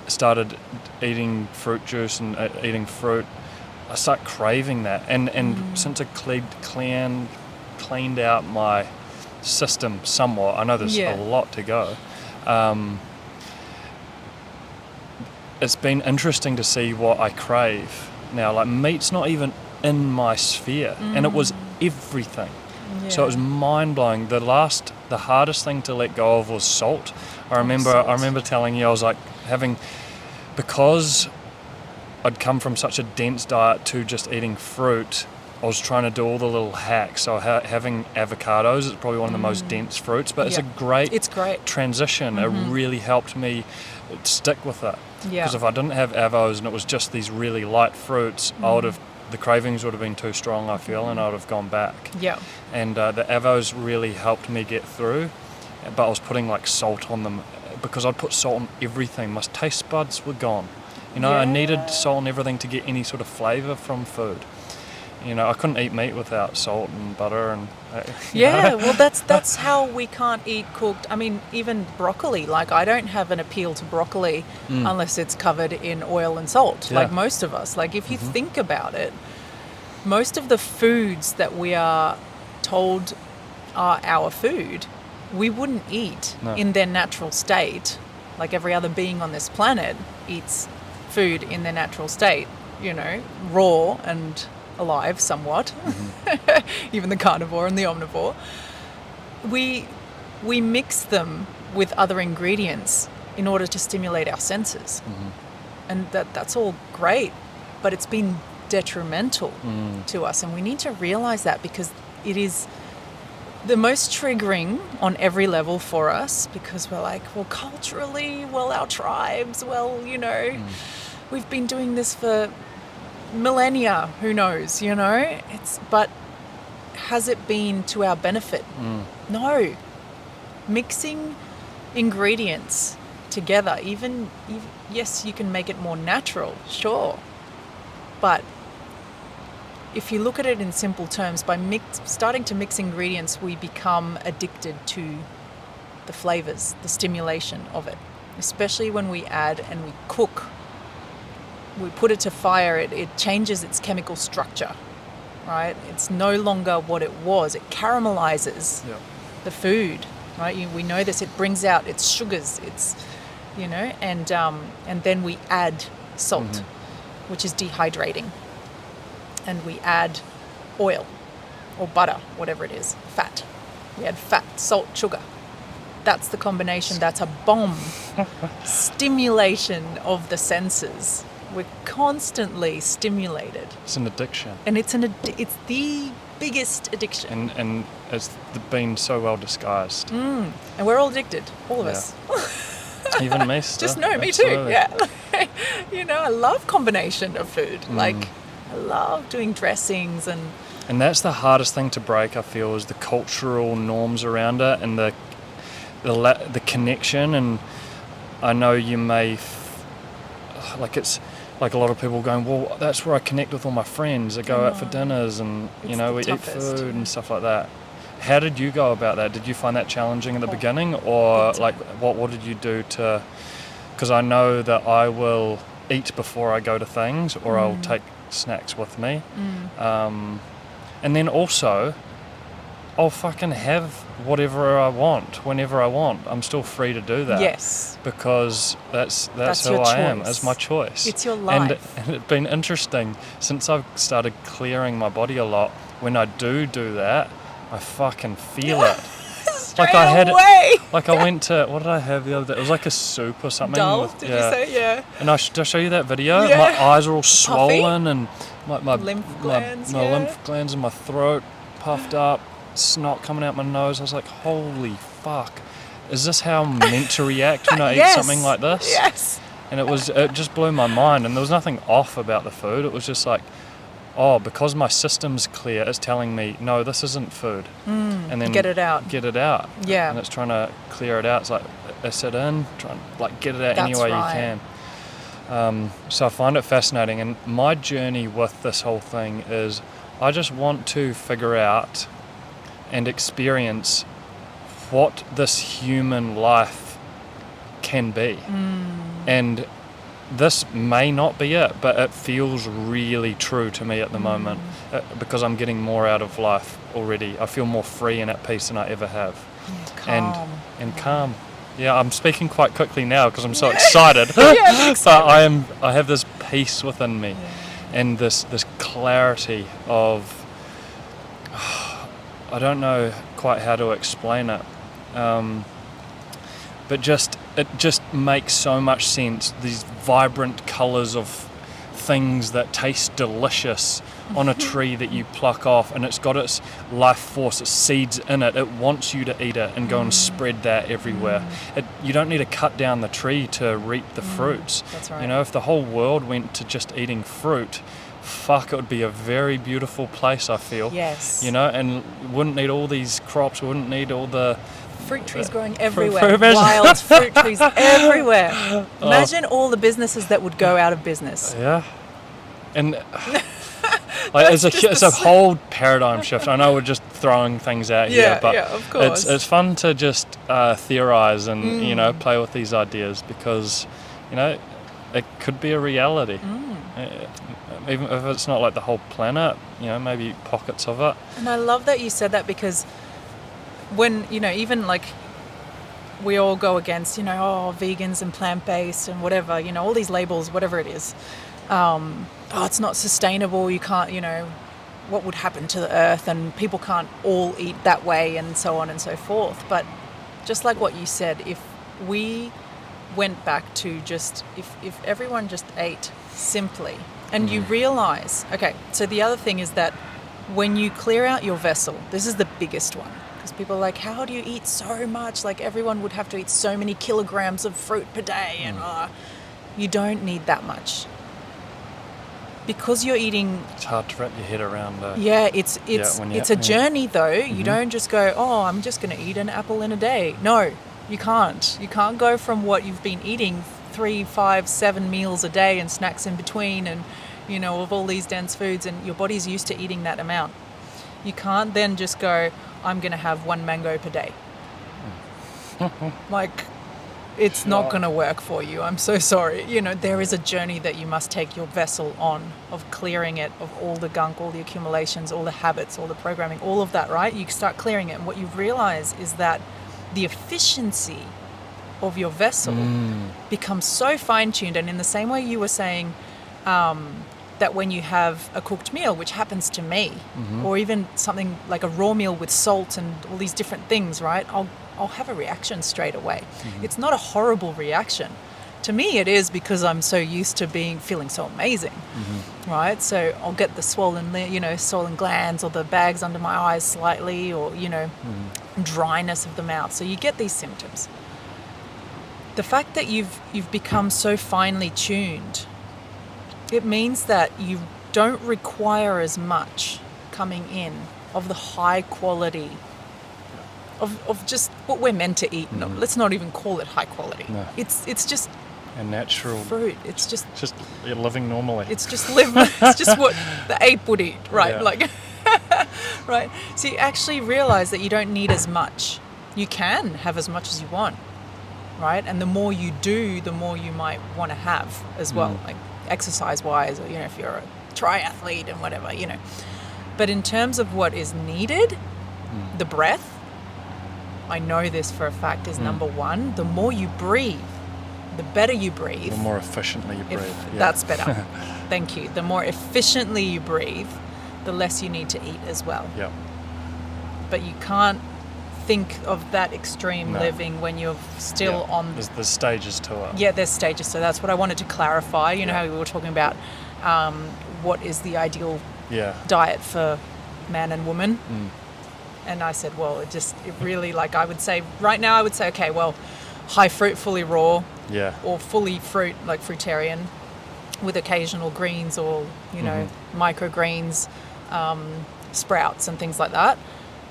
[SPEAKER 1] started eating fruit juice and eating fruit, I start craving that. And since I cleaned out my system somewhat, I know there's a lot to go. It's been interesting to see what I crave now. Like, meat's not even in my sphere, and it was everything. So it was mind-blowing. The hardest thing to let go of was salt. I remember telling you, I was like because I'd come from such a dense diet to just eating fruit, I was trying to do all the little hacks. So having avocados is probably one of the most dense fruits, but it's a great transition. It really helped me stick with it. Because if I didn't have avos and it was just these really light fruits, the cravings would have been too strong, I feel, and I would have gone back. And the avos really helped me get through, but I was putting salt on them, because I'd put salt on everything. My taste buds were gone. I needed salt on everything to get any sort of flavour from food. I couldn't eat meat without salt and butter and.
[SPEAKER 2] Well, that's how we can't eat cooked. I mean, even broccoli. I don't have an appeal to broccoli unless it's covered in oil and salt. Like most of us. If you think about it, most of the foods that we are told are our food, we wouldn't eat in their natural state. Like every other being on this planet eats food in their natural state. Raw and alive somewhat, even the carnivore and the omnivore, we mix them with other ingredients in order to stimulate our senses. And that's all great, but it's been detrimental to us, and we need to realize that, because it is the most triggering on every level for us, because we're like, well, culturally, well, our tribes, well, we've been doing this for millennia, who knows, but has it been to our benefit? No. Mixing ingredients together, even yes, you can make it more natural, sure, but if you look at it in simple terms, by starting to mix ingredients, we become addicted to the flavors, the stimulation of it, especially when we add and we cook. We put it to fire, it changes its chemical structure, right? It's no longer what it was. It caramelizes the food, right? We know this. It brings out its sugars, and then we add salt, which is dehydrating. And we add oil or butter, whatever it is, fat. We add fat, salt, sugar. That's the combination. That's a bomb. Stimulation of the senses. We're constantly stimulated.
[SPEAKER 1] It's an addiction.
[SPEAKER 2] And it's the biggest addiction.
[SPEAKER 1] And it's been so well disguised.
[SPEAKER 2] And we're all addicted, all of us.
[SPEAKER 1] Even me still.
[SPEAKER 2] Just me
[SPEAKER 1] Absolutely.
[SPEAKER 2] too, yeah. I love combination of food. I love doing dressings
[SPEAKER 1] and that's the hardest thing to break, I feel, is the cultural norms around it and the connection. And I know you may it's like a lot of people going, well, that's where I connect with all my friends. I go out for dinners and we eat food and stuff like that. How did you go about that? Did you find that challenging at the beginning, or what did you do to? Because I know that I will eat before I go to things, or I'll take snacks with me, and then also I'll fucking have whatever I want whenever I want. I'm still free to do that.
[SPEAKER 2] Yes,
[SPEAKER 1] because that's who I am. It's my choice.
[SPEAKER 2] It's your life.
[SPEAKER 1] And it's been interesting since I've started clearing my body a lot. When I do that, I fucking feel it.
[SPEAKER 2] Like I had it,
[SPEAKER 1] like I went to, what did I have the other day? It was like a soup or something.
[SPEAKER 2] Did you say? Yeah.
[SPEAKER 1] And did I show you that video?
[SPEAKER 2] Yeah.
[SPEAKER 1] My eyes are all swollen and my
[SPEAKER 2] lymph glands,
[SPEAKER 1] my lymph glands in my throat puffed up, snot coming out my nose. I was like, holy fuck. Is this how I'm meant to react when I eat something like this?
[SPEAKER 2] Yes.
[SPEAKER 1] And it just blew my mind, and there was nothing off about the food. It was just like, oh, because my system's clear, it's telling me, no, this isn't food. And then
[SPEAKER 2] get it out. Yeah.
[SPEAKER 1] And it's trying to clear it out. It's like, sit in, try and get it out any way you can. So I find it fascinating. And my journey with this whole thing is I just want to figure out and experience what this human life can be. And this may not be it, but it feels really true to me at the moment, because I'm getting more out of life already. I feel more free and at peace than I ever have.
[SPEAKER 2] Calm.
[SPEAKER 1] And calm. Yeah, I'm speaking quite quickly now because I'm so excited. But I have this peace within me, and this clarity of, I don't know quite how to explain it, but it just makes so much sense. These vibrant colours of things that taste delicious on a tree that you pluck off, and it's got its life force, its seeds in it. It wants you to eat it and go and spread that everywhere. You don't need to cut down the tree to reap the fruits.
[SPEAKER 2] That's right.
[SPEAKER 1] If the whole world went to just eating fruit, fuck, it would be a very beautiful place, I feel.
[SPEAKER 2] Yes.
[SPEAKER 1] And wouldn't need all these crops, wouldn't need all the
[SPEAKER 2] fruit trees growing everywhere. Wild fruit trees everywhere. Imagine all the businesses that would go out of business.
[SPEAKER 1] Yeah. And it's a whole paradigm shift. I know we're just throwing things out here, but
[SPEAKER 2] of course.
[SPEAKER 1] It's fun to just theorize and play with these ideas, because it could be a reality. Even if it's not like the whole planet, maybe pockets of it.
[SPEAKER 2] And I love that you said that, because when, even like we all go against, vegans and plant-based and whatever, all these labels, whatever it is. It's not sustainable. You can't, what would happen to the earth, and people can't all eat that way, and so on and so forth. But just like what you said, if we went back to just, if everyone just ate simply, and you realize, okay, so the other thing is that when you clear out your vessel, this is the biggest one, because people are like, how do you eat so much? Like, everyone would have to eat so many kilograms of fruit per day, and you don't need that much. Because you're eating...
[SPEAKER 1] It's hard to wrap your head around.
[SPEAKER 2] It's a journey, though. You don't just go, oh, I'm just going to eat an apple in a day. No, you can't. You can't go from what you've been eating 3, 5, 7 meals a day and snacks in between, and, you know, of all these dense foods, and your body's used to eating that amount. You can't then just go, I'm going to have 1 mango per day. Like... It's not going to work for you. I'm so sorry. You know, there is a journey that you must take your vessel on, of clearing it of all the gunk, all the accumulations, all the habits, all the programming, all of that, right? You start clearing it. And what you realize is that the efficiency of your vessel becomes so fine-tuned. And in the same way you were saying that when you have a cooked meal, which happens to me, or even something like a raw meal with salt and all these different things, right? I'll have a reaction straight away. It's not a horrible reaction. To me, it is, because I'm so used to feeling so amazing, right? So I'll get the swollen glands, or the bags under my eyes slightly, or, dryness of the mouth. So you get these symptoms. The fact that you've become so finely tuned, it means that you don't require as much coming in of the high quality of just what we're meant to eat. No, let's not even call it high quality. No. It's just
[SPEAKER 1] a natural
[SPEAKER 2] fruit. It's just
[SPEAKER 1] living normally.
[SPEAKER 2] It's just It's just what the ape would eat, right?
[SPEAKER 1] Yeah.
[SPEAKER 2] Like, right. So you actually realize that you don't need as much. You can have as much as you want, right? And the more you do, the more you might want to have as well, like exercise-wise, or if you're a triathlete and whatever, But in terms of what is needed, the breath. I know this for a fact is number one. The more you breathe, the better you breathe.
[SPEAKER 1] The more efficiently you breathe.
[SPEAKER 2] That's better. Thank you. The more efficiently you breathe, the less you need to eat as well.
[SPEAKER 1] Yeah.
[SPEAKER 2] But you can't think of that extreme living when you're still on...
[SPEAKER 1] There's stages to it.
[SPEAKER 2] Yeah, there's stages. So that's what I wanted to clarify. You know how we were talking about what is the ideal diet for man and woman. And I said, well, it really, like, I would say, right now I would say, okay, well, high fruit, fully raw, or fully fruit, like fruitarian, with occasional greens, or, microgreens, sprouts and things like that.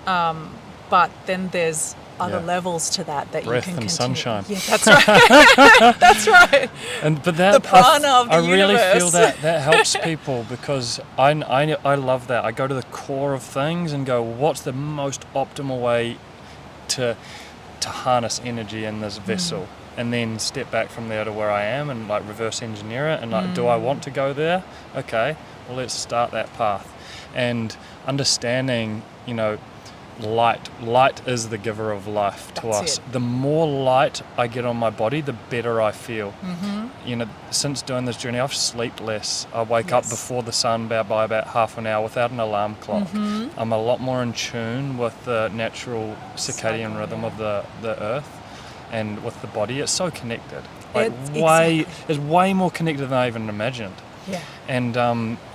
[SPEAKER 2] But then there's other levels to that
[SPEAKER 1] breath
[SPEAKER 2] you can continue.
[SPEAKER 1] And sunshine.
[SPEAKER 2] Yeah, that's right. That's right.
[SPEAKER 1] But that,
[SPEAKER 2] the prana of the
[SPEAKER 1] I really
[SPEAKER 2] universe.
[SPEAKER 1] feel that helps people, because I love that. I go to the core of things and go, what's the most optimal way to harness energy in this vessel, and then step back from there to where I am, and like reverse engineer it, and like, do I want to go there? Okay, well, let's start that path. And understanding, light is the giver of life to us. The more light I get on my body, the better I feel. Since doing this journey, I've slept less. I wake up before the sun by about half an hour without an alarm clock. I'm a lot more in tune with the natural circadian rhythm of the earth and with the body. It's so connected. It's way more connected than I even imagined.
[SPEAKER 2] Yeah.
[SPEAKER 1] And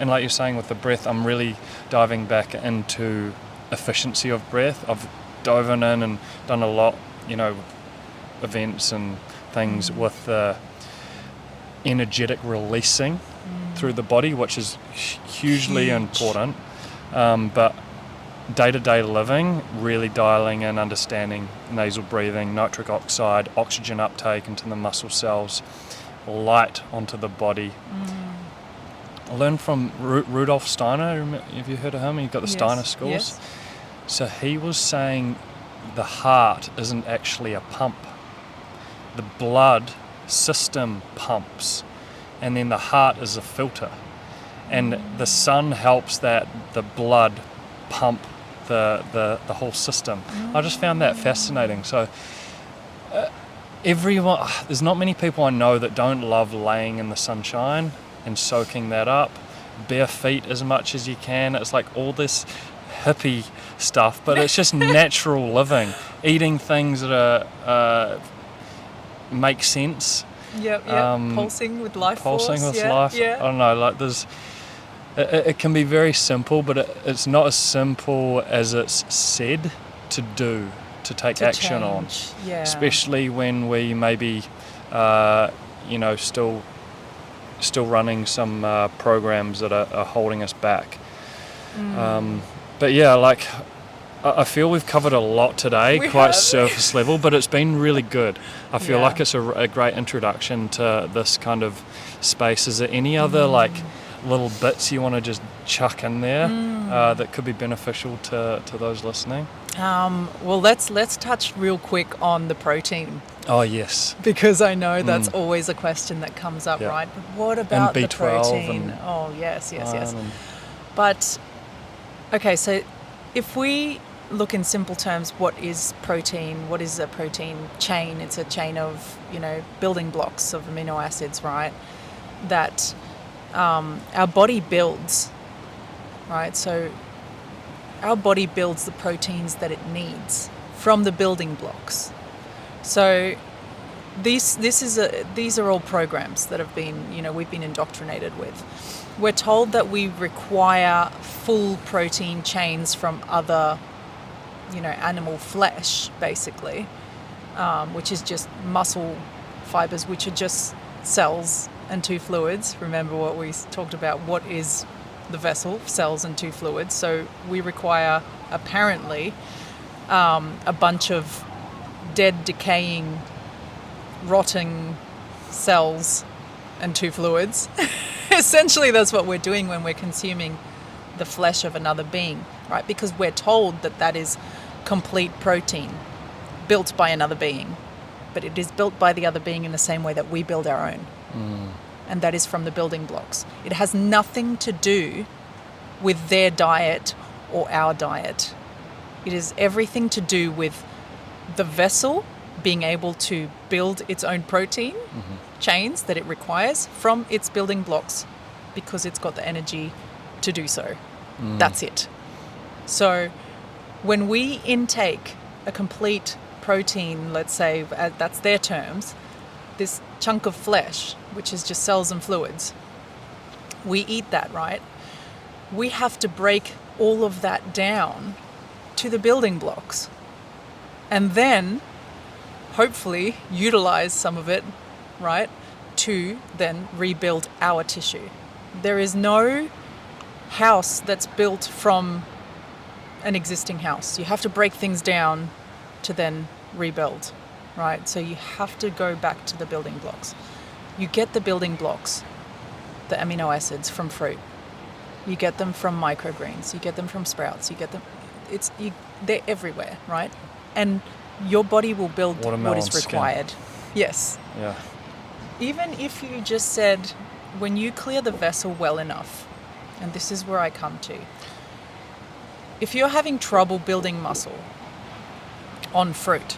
[SPEAKER 1] like you're saying with the breath, I'm really diving back into efficiency of breath. I've dove in and done a lot, events and things with the energetic releasing through the body, which is hugely important. But day-to-day living, really dialing in, understanding nasal breathing, nitric oxide, oxygen uptake into the muscle cells, light onto the body. I learned from Rudolf Steiner. Have you heard of him? He got the Steiner schools.
[SPEAKER 2] Yes.
[SPEAKER 1] So he was saying the heart isn't actually a pump. The blood system pumps, and then the heart is a filter. And the sun helps the blood pump the whole system. I just found that fascinating. So there's not many people I know that don't love laying in the sunshine and soaking that up. bare feet as much as you can. It's like all this hippie stuff, but it's just natural living, eating things that are make sense.
[SPEAKER 2] Yep. Pulsing with life force.
[SPEAKER 1] Pulsing with life. I don't know, like there's... It can be very simple, but it's not as simple as it's said to do, to take action on.
[SPEAKER 2] Yeah.
[SPEAKER 1] Especially when we maybe, still running some programs that are holding us back. But yeah, like I feel we've covered a lot today, quite surface level, but it's been really good. I feel like it's a great introduction to this kind of space. Is there any other like little bits you want to just chuck in there that could be beneficial to those listening?
[SPEAKER 2] Well, let's touch real quick on the protein.
[SPEAKER 1] Oh yes,
[SPEAKER 2] because I know that's always a question that comes up, right? But what about
[SPEAKER 1] and
[SPEAKER 2] the protein?
[SPEAKER 1] And
[SPEAKER 2] oh yes. But okay, so if we look in simple terms, what is protein? What is a protein chain? It's a chain of building blocks of amino acids, right? That our body builds, right? So our body builds the proteins that it needs from the building blocks. So these are all programs that have been, we've been indoctrinated with. We're told that we require full protein chains from other, animal flesh, basically, which is just muscle fibers, which are just cells and two fluids. Remember what we talked about, what is the vessel, cells and two fluids. So we require, apparently, a bunch of dead, decaying, rotting cells and two fluids. Essentially, that's what we're doing when we're consuming the flesh of another being, right? Because we're told that is complete protein built by another being, but it is built by the other being in the same way that we build our own. And that is from the building blocks. It has nothing to do with their diet or our diet. It is everything to do with the vessel being able to build its own protein chains that it requires from its building blocks because it's got the energy to do so. That's it. So when we intake a complete protein, let's say, that's their terms, this chunk of flesh, which is just cells and fluids, we eat that, right? We have to break all of that down to the building blocks and then hopefully utilize some of it, right, to then rebuild our tissue. There is no house that's built from an existing house. You have to break things down to then rebuild, right? So you have to go back to the building blocks. You get the building blocks, the amino acids, from fruit. You get them from microgreens. You get them from sprouts. You get them. They're everywhere, right? And your body will build what is required.
[SPEAKER 1] Skin.
[SPEAKER 2] Yes.
[SPEAKER 1] Yeah.
[SPEAKER 2] Even if you just said, when you clear the vessel well enough, and this is where I come to, if you're having trouble building muscle on fruit,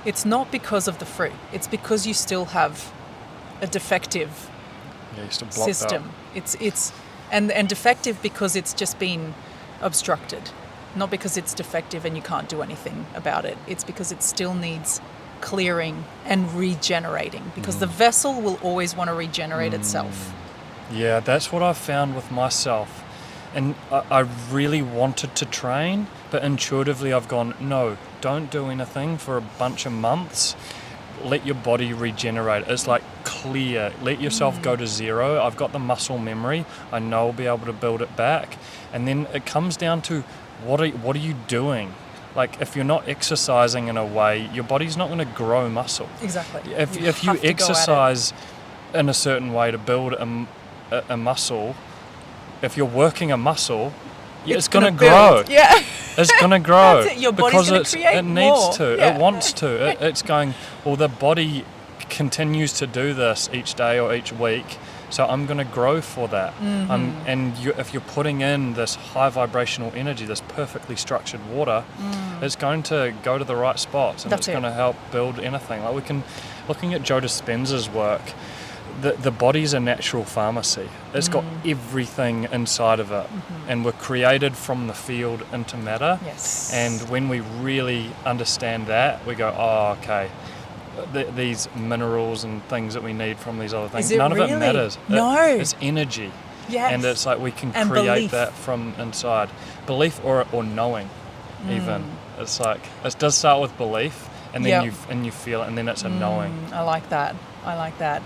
[SPEAKER 2] it's not because of the fruit. It's because you still have a defective system. It's defective because it's just been obstructed, not because it's defective and you can't do anything about it. It's because it still needs clearing and regenerating, because the vessel will always want to regenerate itself.
[SPEAKER 1] Yeah, that's what I've found with myself. And I really wanted to train, but intuitively I've gone, no, don't do anything for a bunch of months. Let your body regenerate. It's like clear. Let yourself go to zero. I've got the muscle memory. I know I'll be able to build it back. And then it comes down to what are you doing? Like, if you're not exercising in a way, your body's not going to grow muscle.
[SPEAKER 2] Exactly.
[SPEAKER 1] If you exercise in a certain way to build a muscle, if you're working a muscle, it's going to grow.
[SPEAKER 2] Yeah.
[SPEAKER 1] It's going to grow.
[SPEAKER 2] That's it. Your body's going to create
[SPEAKER 1] it needs
[SPEAKER 2] more.
[SPEAKER 1] to.
[SPEAKER 2] Yeah.
[SPEAKER 1] It wants to. It's going, well, the body continues to do this each day or each week, so I'm going to grow for that. If you're putting in this high vibrational energy, this perfectly structured water, it's going to go to the right spots, and it's going to help build anything. Like looking at Joe Dispenza's work, the body's a natural pharmacy. It's got everything inside of it, and we're created from the field into matter.
[SPEAKER 2] Yes.
[SPEAKER 1] And when we really understand that, we go, oh, okay, these minerals and things that we need from these other things,
[SPEAKER 2] Is it
[SPEAKER 1] none
[SPEAKER 2] really?
[SPEAKER 1] of it matters.
[SPEAKER 2] No.
[SPEAKER 1] It's energy.
[SPEAKER 2] Yes.
[SPEAKER 1] And it's like we can
[SPEAKER 2] And
[SPEAKER 1] create
[SPEAKER 2] belief.
[SPEAKER 1] that from inside. Belief or knowing, even. It's like, it does start with belief, and then you feel it, and then it's a knowing.
[SPEAKER 2] I like that.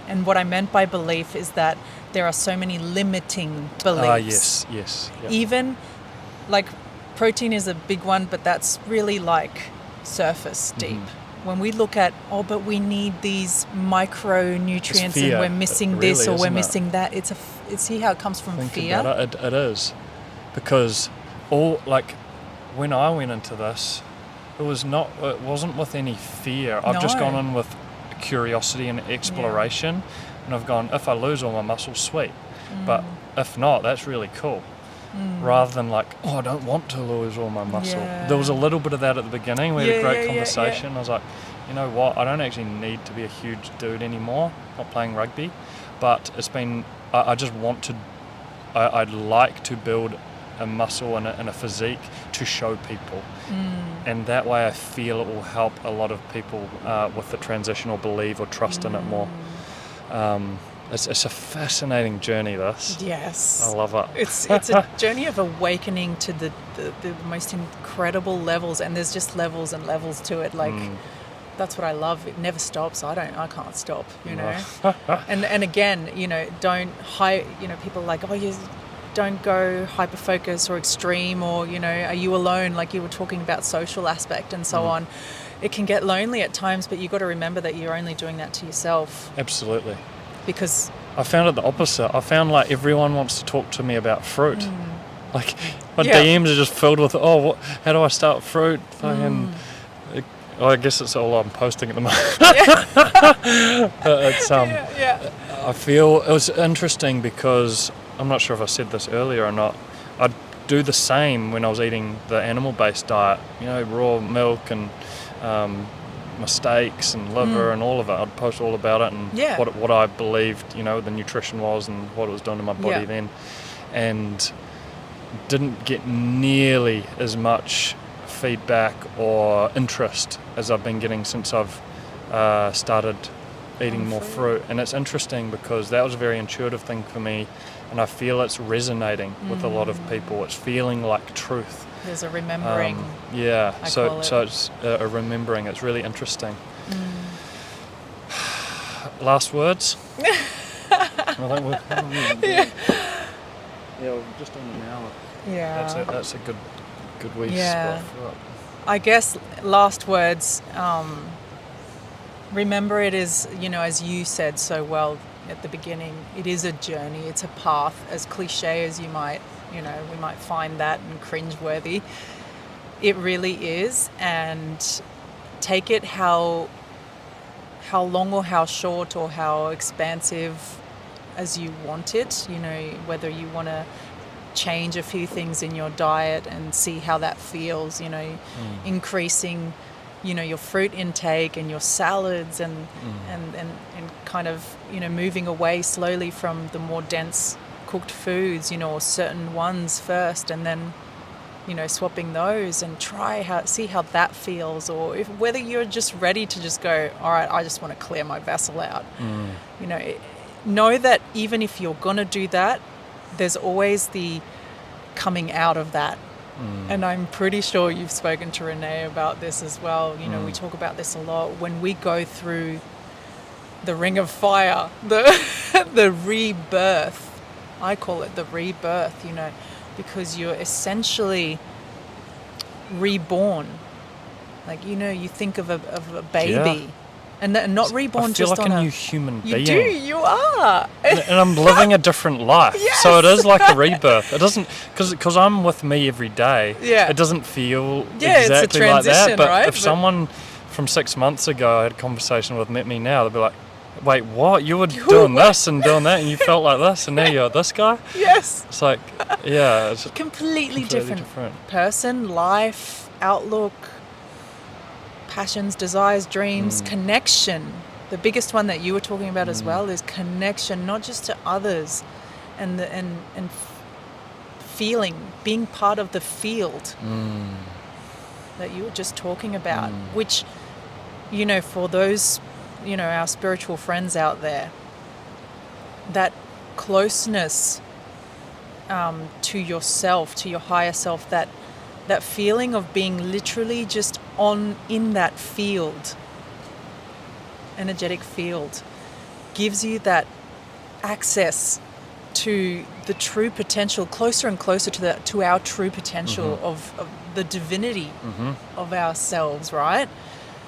[SPEAKER 2] And what I meant by belief is that there are so many limiting beliefs.
[SPEAKER 1] Yes. Yep.
[SPEAKER 2] Even like protein is a big one, but that's really like surface deep. When we look at, but we need these micronutrients and we're missing
[SPEAKER 1] really,
[SPEAKER 2] this or we're
[SPEAKER 1] isn't it?
[SPEAKER 2] missing that. It's see how it comes from
[SPEAKER 1] Think
[SPEAKER 2] fear.
[SPEAKER 1] about it is. Because when I went into this, it wasn't with any fear. I've just gone in with curiosity and exploration, and I've gone, if I lose all my muscles, sweet, but if not, that's really cool. Rather than like, I don't want to lose all my muscle. There was a little bit of that at the beginning. We had a great conversation. I was like, you know what, I don't actually need to be a huge dude anymore, not playing rugby, but it's been, I just want to, I'd like to build a muscle and a physique to show people, and that way I feel it will help a lot of people with the transition or believe or trust in it more. It's a fascinating journey, this.
[SPEAKER 2] Yes.
[SPEAKER 1] I love it.
[SPEAKER 2] It's a journey of awakening to the most incredible levels, and there's just levels and levels to it. Like that's what I love. It never stops. I can't stop, you know. and again, people are like, you don't go hyper focus or extreme, or are you alone, like you were talking about social aspect and so on. It can get lonely at times, but you've got to remember that you're only doing that to yourself.
[SPEAKER 1] Absolutely.
[SPEAKER 2] Because
[SPEAKER 1] I found it the opposite. I found like everyone wants to talk to me about fruit. Like my DMs are just filled with, how do I start fruit? I guess it's all I'm posting at the moment. But it's I feel it was interesting because I'm not sure if I said this earlier or not. I'd do the same when I was eating the animal-based diet. Raw milk and my steaks and liver and all of it. I'd post all about it and what I believed, the nutrition was and what it was doing to my body then. And didn't get nearly as much feedback or interest as I've been getting since I've started eating more fruit. And it's interesting because that was a very intuitive thing for me, and I feel it's resonating with a lot of people. It's feeling like truth.
[SPEAKER 2] There's a remembering.
[SPEAKER 1] So it's a remembering. It's really interesting. Last words? We're just on an hour.
[SPEAKER 2] Yeah.
[SPEAKER 1] That's a good wee spot for it.
[SPEAKER 2] I guess last words. Remember, it is, as you said so well at the beginning, it is a journey. It's a path. As cliche as we might find that and cringeworthy, it really is. And take it how long or how short or how expansive as you want it. Whether you want to change a few things in your diet and see how that feels. Increasing, your fruit intake and your salads and kind of moving away slowly from the more dense cooked foods, or certain ones first, and then swapping those and see how that feels, or whether you're just ready to just go, all right, I just want to clear my vessel out. Know that even if you're gonna do that, there's always the coming out of that. And I'm pretty sure you've spoken to Renee about this as well. We talk about this a lot. When we go through the ring of fire, the rebirth, I call it the rebirth, because you're essentially reborn. Like, you think of a baby. And not reborn just on
[SPEAKER 1] I feel like a new human being.
[SPEAKER 2] You are.
[SPEAKER 1] And I'm living a different life.
[SPEAKER 2] Yes.
[SPEAKER 1] So it is like a rebirth. It doesn't, because I'm with me every day.
[SPEAKER 2] Yeah.
[SPEAKER 1] It doesn't feel
[SPEAKER 2] it's a
[SPEAKER 1] exactly like that.
[SPEAKER 2] transition,
[SPEAKER 1] But
[SPEAKER 2] right?
[SPEAKER 1] if someone from 6 months ago I had a conversation with met me now, they'd be like, wait, what? You were doing this and doing that and you felt like this and now you're this guy?
[SPEAKER 2] Yes.
[SPEAKER 1] It's like, it's
[SPEAKER 2] Completely different person, life, outlook, passions, desires, dreams, connection. the biggest one that you were talking about as well is connection, not just to others, and feeling, being part of the field that you were just talking about, which, you know, for those, you know, our spiritual friends out there, that closeness to yourself, to your higher self, that feeling of being literally just in that field, energetic field, gives you that access to the true potential, closer and closer to our true potential of the divinity of ourselves, right?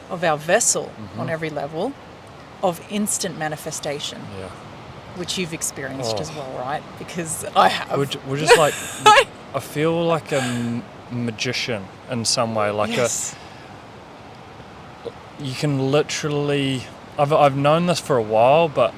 [SPEAKER 2] Of our vessel on every level, of instant manifestation.
[SPEAKER 1] Yeah.
[SPEAKER 2] Which you've experienced as well, right? Because I have.
[SPEAKER 1] We're just like, I feel like a magician in some way. Like you can literally, I've known this for a while, but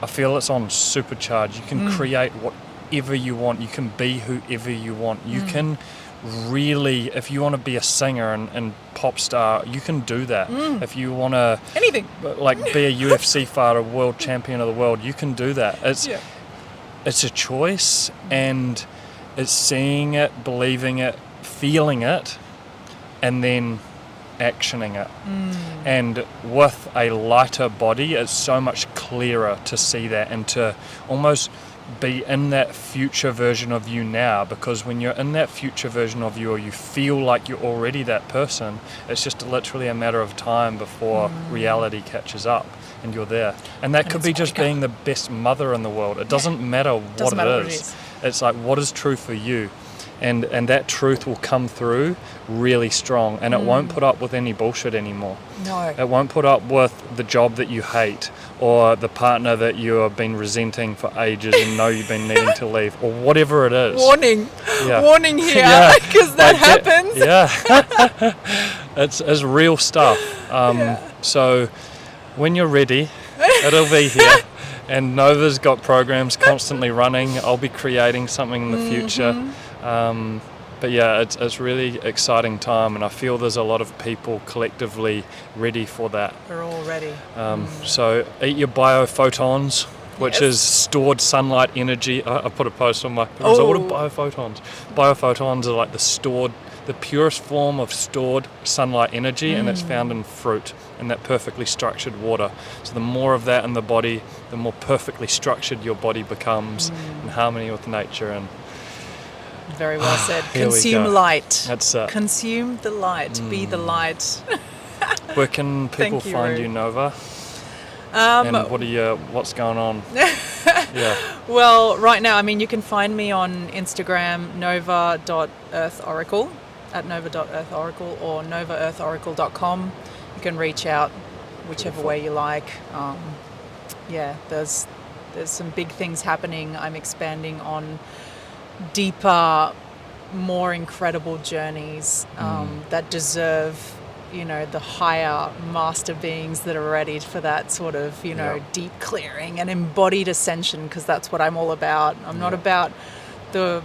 [SPEAKER 1] I feel it's on supercharge. You can create whatever you want. You can be whoever you want. You can really, if you want to be a singer and pop star, you can do that. If you want to
[SPEAKER 2] anything,
[SPEAKER 1] like be a UFC fighter, world champion of the world, you can do that. It's a choice, and it's seeing it, believing it, feeling it, and then actioning it. And with a lighter body, it's so much clearer to see that and to almost be in that future version of you now, because when you're in that future version of you, or you feel like you're already that person, it's just literally a matter of time before reality catches up and you're there. And that could be just being the best mother in the world. It doesn't matter what it is. It's like, what is true for you? And that truth will come through really strong, and it won't put up with any bullshit anymore.
[SPEAKER 2] No.
[SPEAKER 1] It won't put up with the job that you hate, or the partner that you have been resenting for ages and know you've been needing to leave, or whatever it is.
[SPEAKER 2] Warning here, because that happens.
[SPEAKER 1] It's real stuff. So when you're ready, it'll be here. And Nova's got programs constantly running. I'll be creating something in the future. But yeah, it's really exciting time, and I feel there's a lot of people collectively ready for that.
[SPEAKER 2] We're all ready.
[SPEAKER 1] So eat your biophotons, which is stored sunlight energy. I put a post on my result of biophotons. Biophotons are like the purest form of stored sunlight energy, and it's found in fruit and that perfectly structured water. So the more of that in the body, the more perfectly structured your body becomes in harmony with nature. And
[SPEAKER 2] very well said. Consume light.
[SPEAKER 1] That's it.
[SPEAKER 2] Consume the light. Be the light.
[SPEAKER 1] Where can people find you, Nova? And what's going on?
[SPEAKER 2] Well, right now, I mean, you can find me on Instagram, nova.earthoracle, at nova.earthoracle, or novaearthoracle.com. You can reach out whichever way you like. There's some big things happening. I'm expanding on deeper, more incredible journeys that deserve, you know, the higher master beings that are ready for that sort of, you know, deep clearing and embodied ascension, because that's what I'm all about. I'm not about the,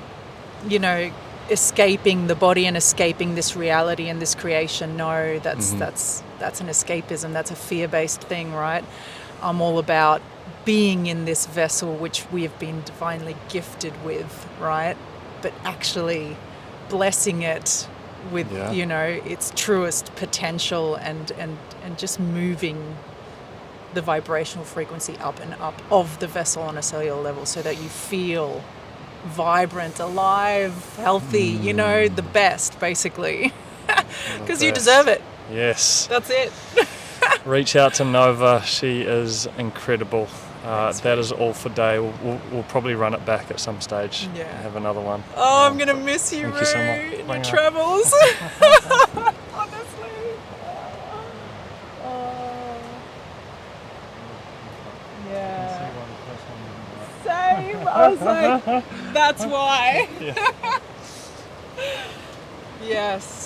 [SPEAKER 2] you know, escaping the body and escaping this reality and this creation. No, that's an escapism. That's a fear-based thing, right? I'm all about being in this vessel which we have been divinely gifted with, right? But actually blessing it with, you know, its truest potential, and just moving the vibrational frequency up and up of the vessel on a cellular level, so that you feel vibrant, alive, healthy, you know, the best, basically. Because you deserve it.
[SPEAKER 1] Yes.
[SPEAKER 2] That's it.
[SPEAKER 1] Reach out to Nova. She is incredible. That is all for today. We'll probably run it back at some stage. Yeah. Have another one.
[SPEAKER 2] Oh, I'm going to miss you,
[SPEAKER 1] Thank you so much.
[SPEAKER 2] in your travels. Honestly. Yeah. Same. I was like, that's why. Yes.